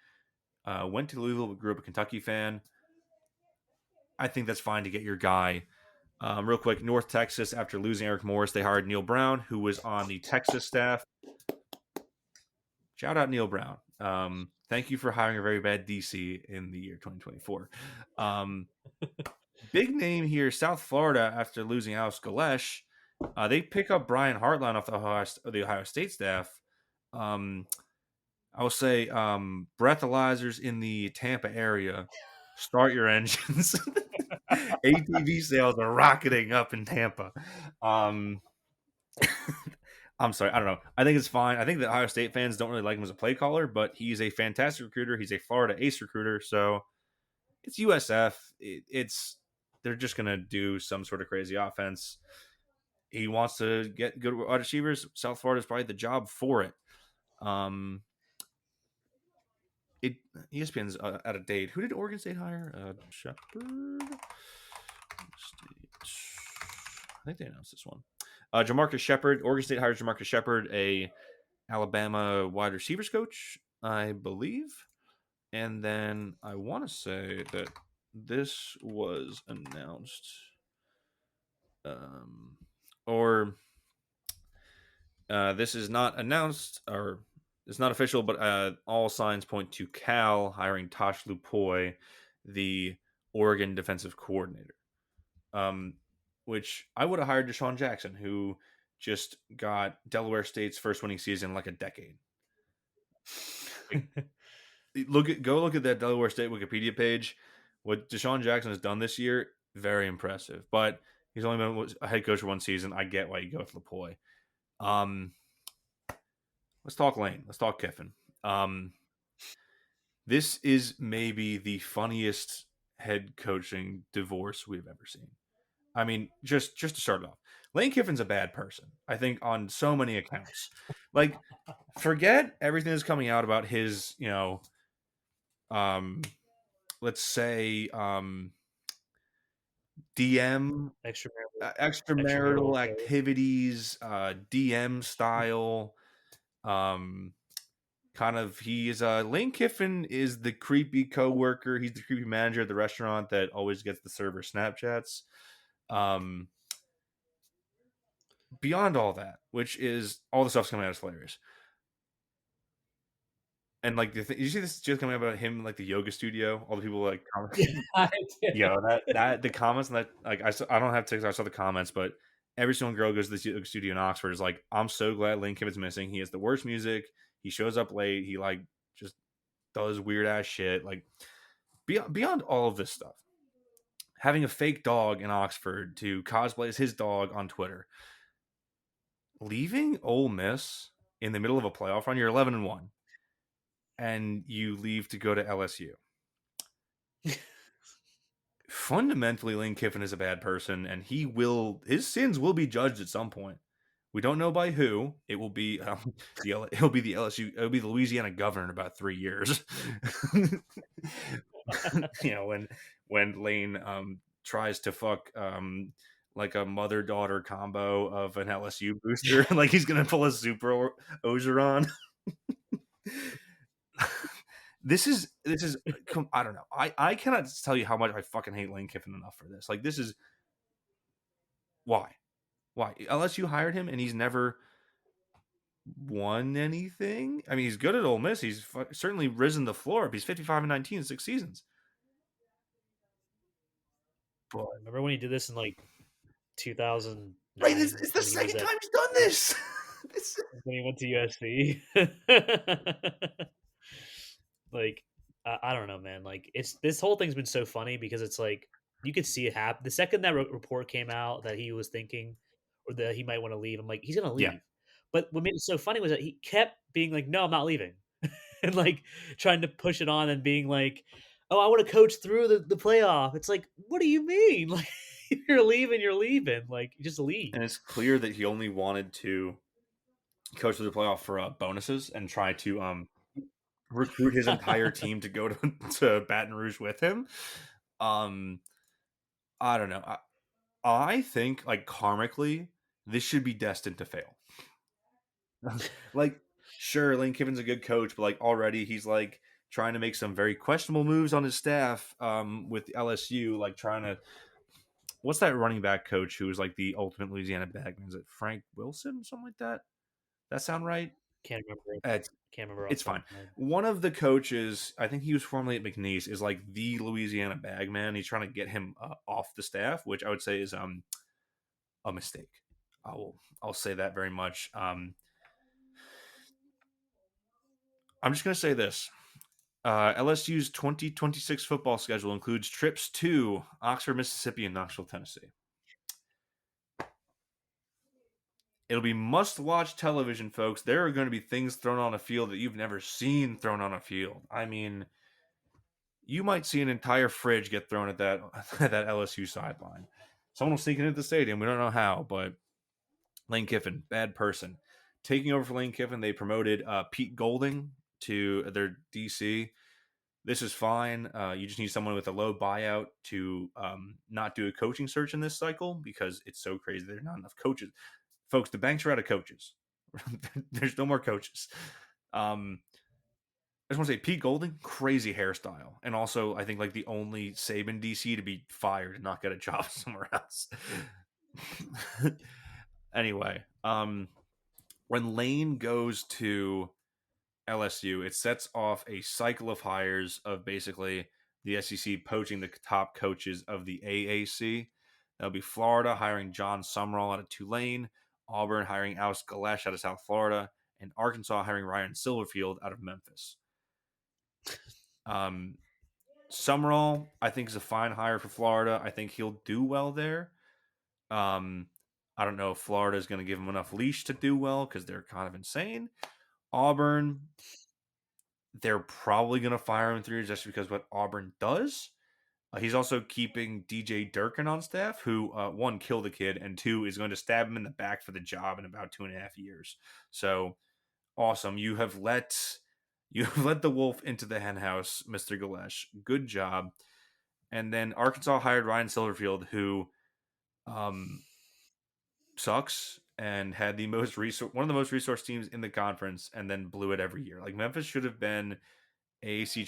Went to Louisville, but grew up a Kentucky fan. I think that's fine to get your guy. Real quick, North Texas, after losing Eric Morris, they hired Neil Brown, who was on the Texas staff. Shout out Neil Brown. Thank you for hiring a very bad DC in the year 2024. Big name here, South Florida, after losing Alex Galesh. They pick up Brian Hartline off the Ohio State staff. I will say breathalyzers in the Tampa area. Start your engines. ATV sales are rocketing up in Tampa. I'm sorry. I don't know. I think it's fine. I think that Ohio State fans don't really like him as a play caller, but he's a fantastic recruiter. He's a Florida ace recruiter. So it's USF. They're just going to do some sort of crazy offense. He wants to get good wide receivers. South Florida is probably the job for it. ESPN's out of date. Who did Oregon State hire? Shepherd. I think they announced this one. Jamarcus Shepard. Oregon State hires Jamarcus Shepard, a Alabama wide receivers coach, I believe. And then I want to say that this was announced, this is not announced, or it's not official, but all signs point to Cal hiring Tosh Lupoy, the Oregon defensive coordinator. Which I would have hired Deshaun Jackson, who just got Delaware State's first winning season in like a decade. Go look at that Delaware State Wikipedia page. What Deshaun Jackson has done this year, very impressive. But he's only been a head coach for one season. I get why you go with Lupoy. Let's talk Lane. Let's talk Kiffin. This is maybe the funniest head coaching divorce we've ever seen. I mean, just to start it off, Lane Kiffin's a bad person, I think, on so many accounts. Like, forget everything that's coming out about his, let's say, DM, extramarital activities, DM style, kind of, Lane Kiffin is the creepy coworker. He's the creepy manager at the restaurant that always gets the server Snapchats. Beyond all that, which is all the stuff's coming out is hilarious. And like you see this just coming out about him, like the yoga studio. All the people like, that the comments on that, like I don't have TikTok, I saw the comments, but every single girl goes to the yoga studio in Oxford is like, I'm so glad Lane Kiffin's missing. He has the worst music. He shows up late. He like just does weird ass shit. Like beyond all of this stuff, having a fake dog in Oxford to cosplay as his dog on Twitter, leaving Ole Miss in the middle of a playoff run, you're 11-1, and you leave to go to LSU. Fundamentally, Lane Kiffin is a bad person, and his sins will be judged at some point. We don't know by who. It will be it'll be the LSU. It'll be the Louisiana governor in about 3 years. When Lane tries to fuck like a mother-daughter combo of an LSU booster, like he's gonna pull a Super Ogeron. This is I don't know. I cannot tell you how much I fucking hate Lane Kiffin enough for this. Like, this is why LSU hired him and he's never won anything. I mean, he's good at Ole Miss. He's certainly risen the floor up. He's 55-19 in 6 seasons. But remember when he did this in like 2000? Right, it's the second time he's done this. When he went to USC. Like, I don't know, man. Like, this whole thing's been so funny because it's like you could see it happen. The second that report came out that he was thinking or that he might want to leave, I'm like, he's gonna leave. Yeah. But what made it so funny was that he kept being like, "No, I'm not leaving," and like trying to push it on and being like, "Oh, I want to coach through the playoff." It's like, what do you mean? Like, you're leaving. Like, you just leave. And it's clear that he only wanted to coach of the playoff for bonuses and try to recruit his entire team to go to Baton Rouge with him. I don't know. I think like karmically, this should be destined to fail. Like, sure, Lane Kiffin's a good coach, but like already he's like trying to make some very questionable moves on his staff with LSU, like trying to what's that running back coach who was like the ultimate Louisiana bagman? Is it Frank Wilson, something like that? That sound right? Can't remember. It's, Can't remember off it's the top fine. of my head. One of the coaches, I think he was formerly at McNeese, is like the Louisiana bagman. He's trying to get him off the staff, which I would say is a mistake. I'll say that very much. I'm just gonna say this. LSU's 2026 football schedule includes trips to Oxford, Mississippi, and Knoxville, Tennessee. It'll be must-watch television, folks. There are going to be things thrown on a field that you've never seen thrown on a field. I mean, you might see an entire fridge get thrown at that at that LSU sideline. Someone will sneak into the stadium. We don't know how, but Lane Kiffin, bad person. Taking over for Lane Kiffin, they promoted Pete Golding to their DC. This is fine. You just need someone with a low buyout to not do a coaching search in this cycle because it's so crazy. There's not enough coaches. Folks, the banks are out of coaches. There's no more coaches. I just want to say Pete Golding, crazy hairstyle. And also, I think like the only Saban DC to be fired and not get a job somewhere else. Anyway, when Lane goes to LSU, it sets off a cycle of hires of basically the SEC poaching the top coaches of the AAC. That'll be Florida hiring John Sumrall out of Tulane, Auburn hiring Alex Galesh out of South Florida, and Arkansas hiring Ryan Silverfield out of Memphis. Sumrall, I think, is a fine hire for Florida. I think he'll do well there. I don't know if Florida is going to give him enough leash to do well because they're kind of insane. Auburn, they're probably going to fire him in 3 years just because what Auburn does. He's also keeping DJ Durkin on staff, who, one, killed the kid, and two, is going to stab him in the back for the job in about 2.5 years. So, awesome. You have let the wolf into the henhouse, Mr. Galesh. Good job. And then Arkansas hired Ryan Silverfield, who sucks and had one of the most resource teams in the conference, and then blew it every year. Like Memphis should have been AAC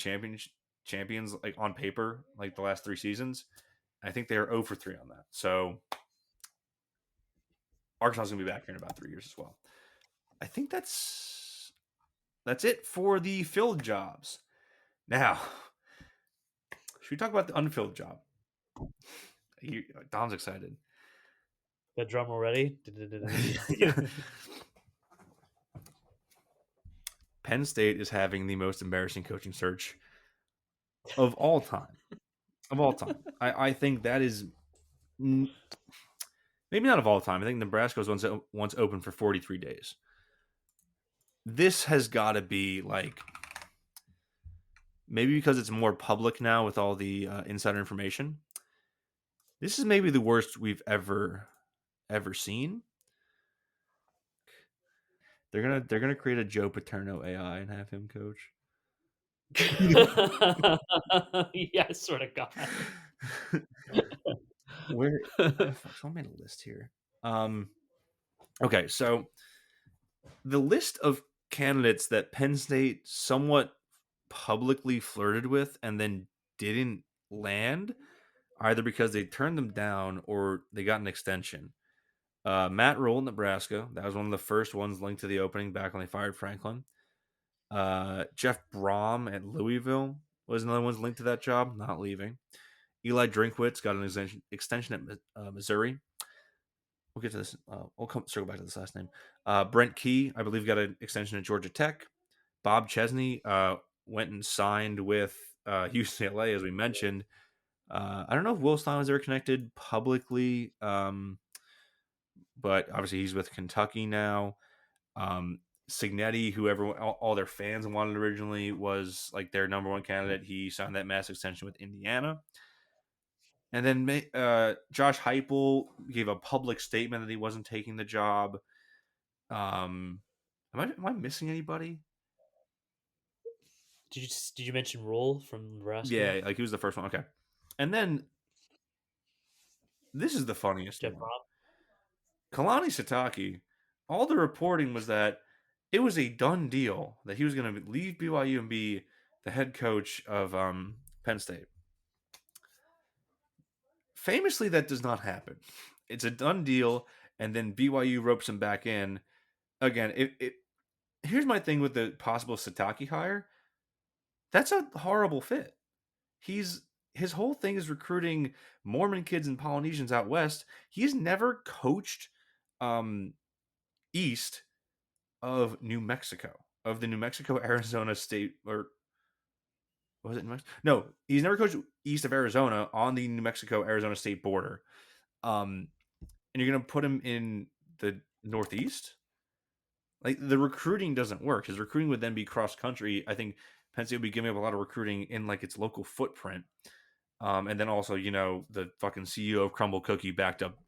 champions, like on paper, like the last 3 seasons. I think they are 0 for 3 on that. So Arkansas is gonna be back here in about 3 years as well. I think that's it for the filled jobs. Now, should we talk about the unfilled job? Don's excited. The drum roll ready? Yeah. Penn State is having the most embarrassing coaching search of all time. Of all time. I think that is maybe not of all time. I think Nebraska was once open for 43 days. This has got to be like maybe because it's more public now with all the insider information. This is maybe the worst we've ever seen. They're gonna create a Joe Paterno AI and have him coach. Yeah, I swear to God. Where I made a list here. Okay, so the list of candidates that Penn State somewhat publicly flirted with and then didn't land, either because they turned them down or they got an extension. Matt Rule, Nebraska. That was one of the first ones linked to the opening back when they fired Franklin. Jeff Brom at Louisville was another one linked to that job, not leaving. Eli Drinkwitz got an extension at Missouri. We'll get to this. We'll circle back to this last name. Brent Key, I believe, got an extension at Georgia Tech. Bob Chesney went and signed with UCLA, as we mentioned. I don't know if Will Stein was ever connected publicly, but obviously he's with Kentucky now. Signetti, who all their fans wanted originally, was like their number one candidate. He signed that mass extension with Indiana. And then Josh Heupel gave a public statement that he wasn't taking the job. Am I missing anybody? Did you mention Rule from Nebraska? Yeah, like he was the first one. Okay, and then this is the funniest Jeff one. Brom? Kalani Sitake. All the reporting was that it was a done deal that he was going to leave BYU and be the head coach of Penn State. Famously, that does not happen. It's a done deal, and then BYU ropes him back in. Again, here's my thing with the possible Sitake hire. That's a horrible fit. His whole thing is recruiting Mormon kids and Polynesians out west. He's never coached east of New Mexico, of the New Mexico Arizona state, or was it New Mexico? No, he's never coached east of Arizona on the New Mexico Arizona state border. And you're gonna put him in the Northeast? Like the recruiting doesn't work. His recruiting would then be cross country. I think Penn State would be giving up a lot of recruiting in like its local footprint. And then also, the fucking CEO of Crumble Cookie backed up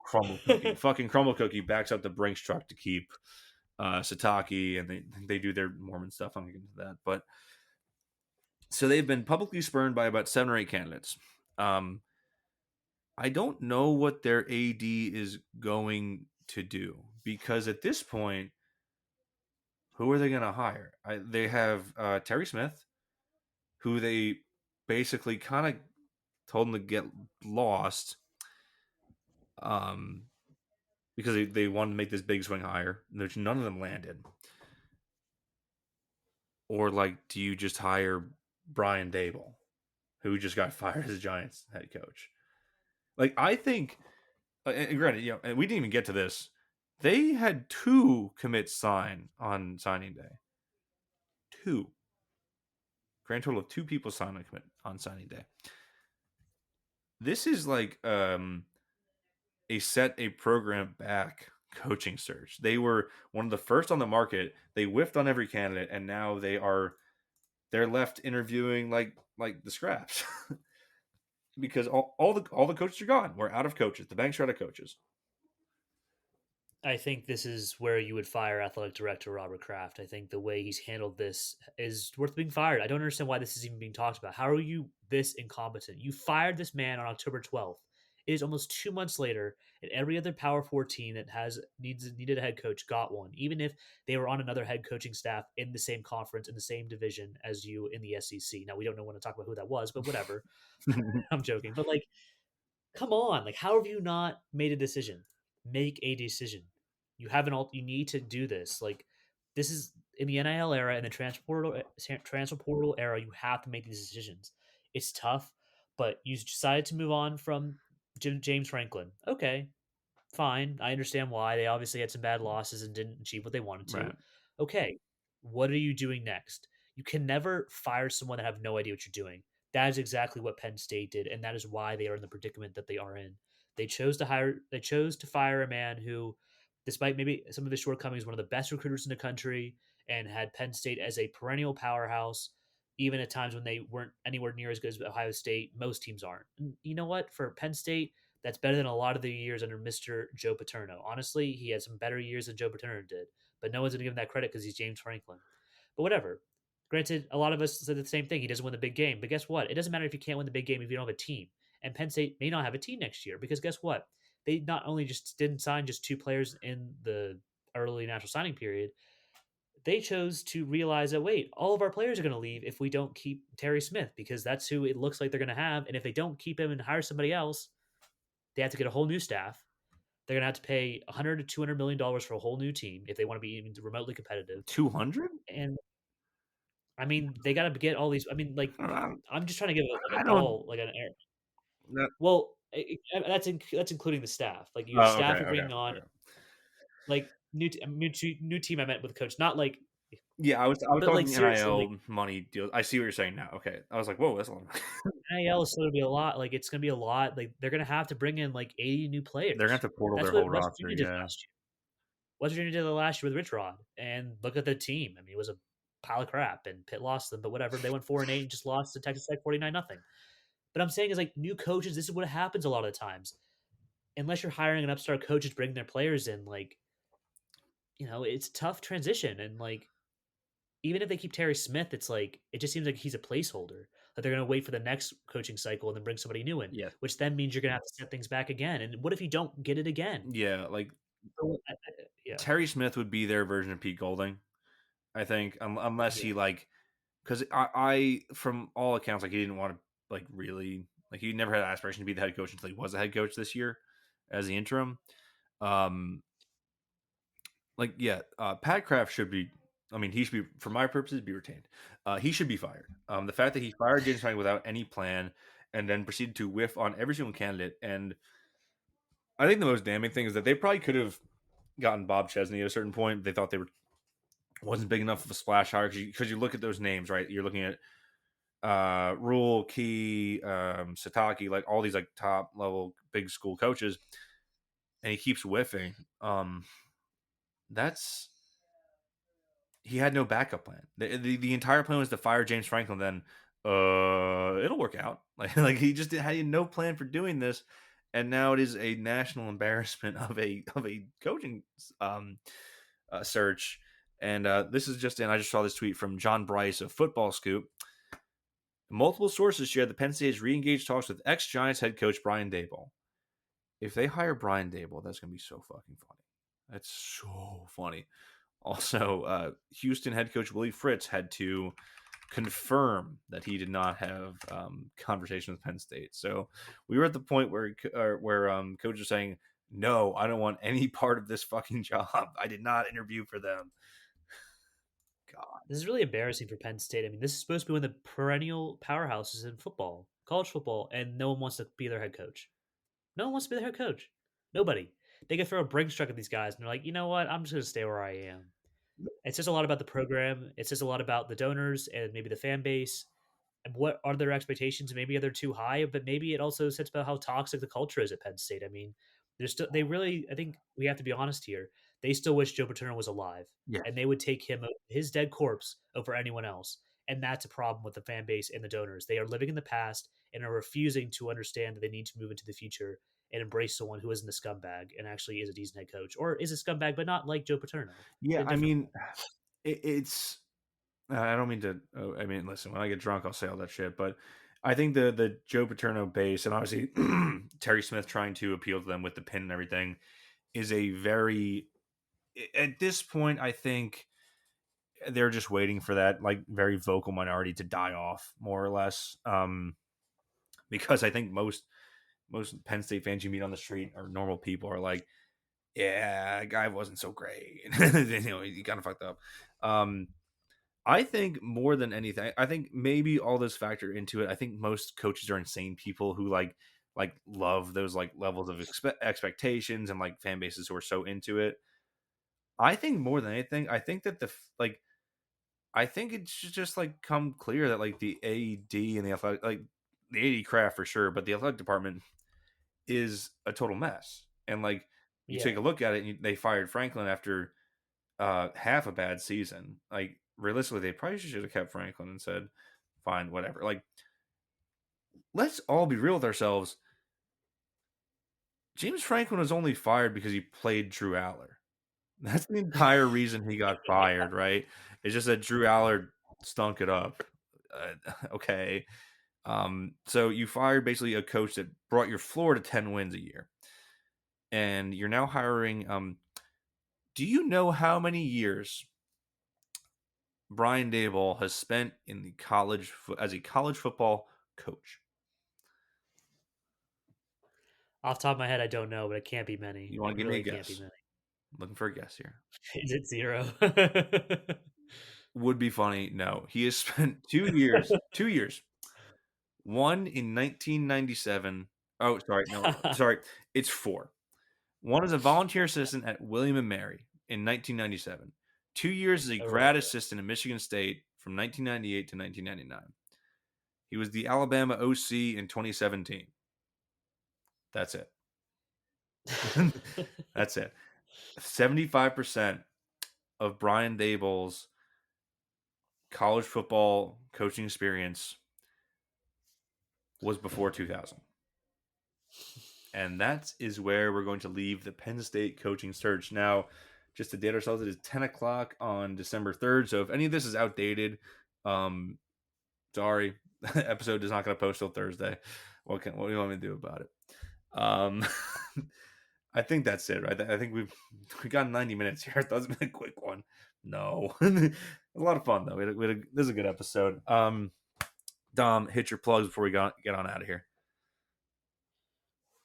Crumble Cookie. Fucking Crumble Cookie backs up the Brinks truck to keep Sitake, and they do their Mormon stuff. I'm gonna get into that, but so they've been publicly spurned by about 7 or 8 candidates. I don't know what their AD is going to do, because at this point, who are they going to hire? They have Terry Smith, who they basically kind of told him to get lost, because they wanted to make this big swing hire, which none of them landed. Or like, do you just hire Brian Dable, who just got fired as Giants head coach? Like, I think, and granted, and we didn't even get to this. They had 2 commits sign on signing day. 2. Grand total of 2 people signed on commit on signing day. This is like a program back coaching search. They were one of the first on the market. They whiffed on every candidate, and now they're left interviewing like the scraps. Because all the coaches are gone. We're out of coaches. The banks are out of coaches. I think this is where you would fire athletic director Robert Kraft. I think the way he's handled this is worth being fired. I don't understand why this is even being talked about. How are you this incompetent? You fired this man on October 12th. It is almost 2 months later, and every other Power 4 team that needed a head coach got one, even if they were on another head coaching staff in the same conference, in the same division as you in the SEC. Now, we don't know when to talk about who that was, but whatever. I'm joking. But, like, come on. Like, how have you not made a decision? Make a decision. You have you need to do this. Like, this is in the NIL era and the transfer portal era. You have to make these decisions. It's tough, but you decided to move on from James Franklin. Okay, fine. I understand why. They obviously had some bad losses and didn't achieve what they wanted to. Right. Okay, what are you doing next? You can never fire someone that have no idea what you're doing. That is exactly what Penn State did, and that is why they are in the predicament that they are in. They chose to fire a man who, despite maybe some of his shortcomings, one of the best recruiters in the country, and had Penn State as a perennial powerhouse, even at times when they weren't anywhere near as good as Ohio State. Most teams aren't. And you know what? For Penn State, that's better than a lot of the years under Mr. Joe Paterno. Honestly, he had some better years than Joe Paterno did, but no one's going to give him that credit because he's James Franklin. But whatever. Granted, a lot of us said the same thing. He doesn't win the big game. But guess what? It doesn't matter if you can't win the big game if you don't have a team. And Penn State may not have a team next year because guess what? They not only just didn't sign just 2 players in the early natural signing period, they chose to realize that, wait, all of our players are going to leave if we don't keep Terry Smith because that's who it looks like they're going to have. And if they don't keep him and hire somebody else, they have to get a whole new staff. They're going to have to pay $100 to $200 million for a whole new team if they want to be even remotely competitive. 200? And I mean, they got to get all these. I mean, like, I'm just trying to give I a don't. ball, like an air. That, Well, that's including the staff. Like your staff are bringing on like new team. I meant with coach, not like Yeah, I was but, talking like, seriously, NIL like, money deals. I see what you're saying now. Okay, I was like, whoa, that's a lot. NIL is going to be a lot. Like it's going to be a lot. Like they're going to have to bring in like 80 new players. They're gonna have to portal That's their what whole West roster. Virginia did Yeah, last year. West Virginia did it last year with Rich Rod, and look at the team. I mean, it was a pile of crap, and Pitt lost them. But whatever, they went 4-8 and just lost to Texas Tech 49-0. But I'm saying is like new coaches. This is what happens a lot of the times. Unless you're hiring an upstart coach to bring their players in, like it's tough transition. And like, even if they keep Terry Smith, it's like it just seems like he's a placeholder. That they're going to wait for the next coaching cycle and then bring somebody new in, Yeah, which then means you're going to have to set things back again. And what if you don't get it again? yeah. Like So, yeah, Terry Smith would be their version of Pete Golding, I think, unless yeah. he like because I from all accounts like he didn't want to like really like he never had aspiration to be the head coach until he was the head coach this year as the interim. Um, like yeah, Pat Kraft should be. I mean, he should be, for my purposes, be retained. He should be fired. The fact that he fired James Franklin without any plan and then proceeded to whiff on every single candidate, and I think the most damning thing is that they probably could have gotten Bob Chesney at a certain point. They thought they wasn't big enough of a splash hire because you look at those names, right? You're looking at Rule, Key, Sataki, like all these like top level big school coaches, and he keeps whiffing. That's he had no backup plan. The entire plan was to fire James Franklin. Then it'll work out. Like he just had no plan for doing this, and now it is a national embarrassment of a coaching search. And this is just in. I just saw this tweet from John Bryce of Football Scoop. Multiple sources share that Penn State has re-engaged talks with ex-Giants head coach Brian Daboll. If they hire Brian Daboll, that's going to be so fucking funny. That's so funny. Also, Houston head coach Willie Fritz had to confirm that he did not have conversation with Penn State. So we were at the point where coaches are saying, "No, I don't want any part of this fucking job. I did not interview for them." God. This is really embarrassing for Penn State. I mean, this is supposed to be one of the perennial powerhouses in football, college football, and no one wants to be their head coach. No one wants to be their head coach. Nobody. They could throw a Brinks truck at these guys, and they're like, you know what? I'm just going to stay where I am. It says a lot about the program. It says a lot about the donors and maybe the fan base. And what are their expectations? Maybe they're too high, but maybe it also says about how toxic the culture is at Penn State. I mean, there's still they really. I think we have to be honest here. They still wish Joe Paterno was alive, Yeah. and they would take his dead corpse over anyone else. And that's a problem with the fan base and the donors. They are living in the past and are refusing to understand that they need to move into the future and embrace someone who isn't a scumbag and actually is a decent head coach, or is a scumbag but not like Joe Paterno Yeah, in a I different mean, way. it's. I don't mean to. I mean, listen. When I get drunk, I'll say all that shit. But I think the Joe Paterno base and obviously Terry Smith trying to appeal to them with the pin and everything is a very. At this point, I think they're just waiting for that like very vocal minority to die off, more or less. Because I think most Penn State fans you meet on the street or normal people are like, yeah, that guy wasn't so great. He kind of fucked up. I think more than anything, I think maybe all those factor into it. I think most coaches are insane people who like love those like levels of expectations and like fan bases who are so into it. I think more than anything, I think that like I think it should just like come clear that like the AD and the athletic like the AD craft for sure, but the athletic department is a total mess. And like you Yeah. take a look at it, and they fired Franklin after half a bad season. Like realistically, they probably should have kept Franklin and said, "Fine, whatever." Like, let's all be real with ourselves. James Franklin was only fired because he played Drew Aller. That's the entire reason he got fired, right? It's just that Drew Aller stunk it up. Okay. So you fired basically a coach that brought your floor to 10 wins a year. And you're now hiring do you know how many years Brian Daboll has spent in the as a college football coach? Off the top of my head, I don't know, but it can't be many. You want It to give me a really can't be guess? many. Looking for a guess here. Is it 0? Would be funny. No, he has spent 2 years. 2 years. One in 1997. Oh, sorry. No, sorry. It's 4. One as a volunteer assistant at William and Mary in 1997. 2 years as a Oh, grad assistant at Michigan State from 1998 to 1999. He was the Alabama OC in 2017. That's it. That's it. 75% of Brian Daboll's college football coaching experience was before 2000. And that is where we're going to leave the Penn State coaching search. Now, just to date ourselves, it is 10 o'clock on December 3rd. So if any of this is outdated, sorry, episode is not going to post till Thursday. What do you want me to do about it? I think that's it, right? I think we got 90 minutes here. That's been a quick one. No, a lot of fun though. This is a good episode. Dom, hit your plugs before we get on out of here.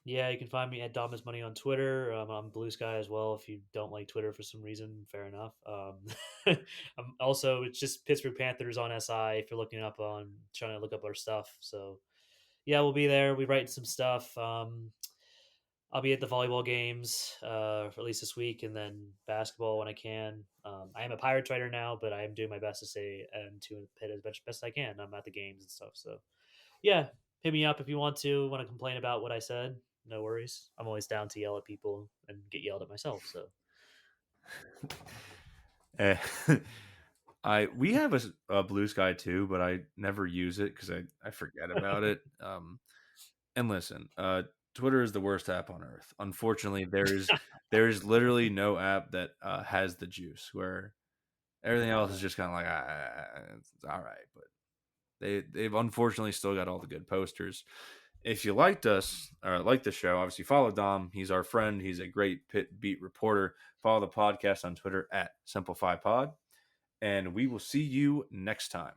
Yeah, you can find me at Dom is Money on Twitter. I'm Blue Sky as well. If you don't like Twitter for some reason, fair enough. I'm also, it's just Pittsburgh Panthers on SI. If you're looking up on trying to look up our stuff, so yeah, we'll be there. We write some stuff. I'll be at the volleyball games for at least this week, and then basketball when I can. I am a Pirates writer now, but I am doing my best to stay and to Pitt as much best I can. I'm at the games and stuff, so yeah, hit me up if you want to complain about what I said. No worries. I'm always down to yell at people and get yelled at myself. So Eh, we have a Blue Sky too, but I never use it because I forget about it. And listen, Twitter is the worst app on earth. Unfortunately, there is literally no app that has the juice. Where everything else is just kind of like it's all right, but they've unfortunately still got all the good posters. If you liked us or like the show, obviously follow Dom. He's our friend. He's a great Pit Beat reporter. Follow the podcast on Twitter at SimplifyPod. And we will see you next time.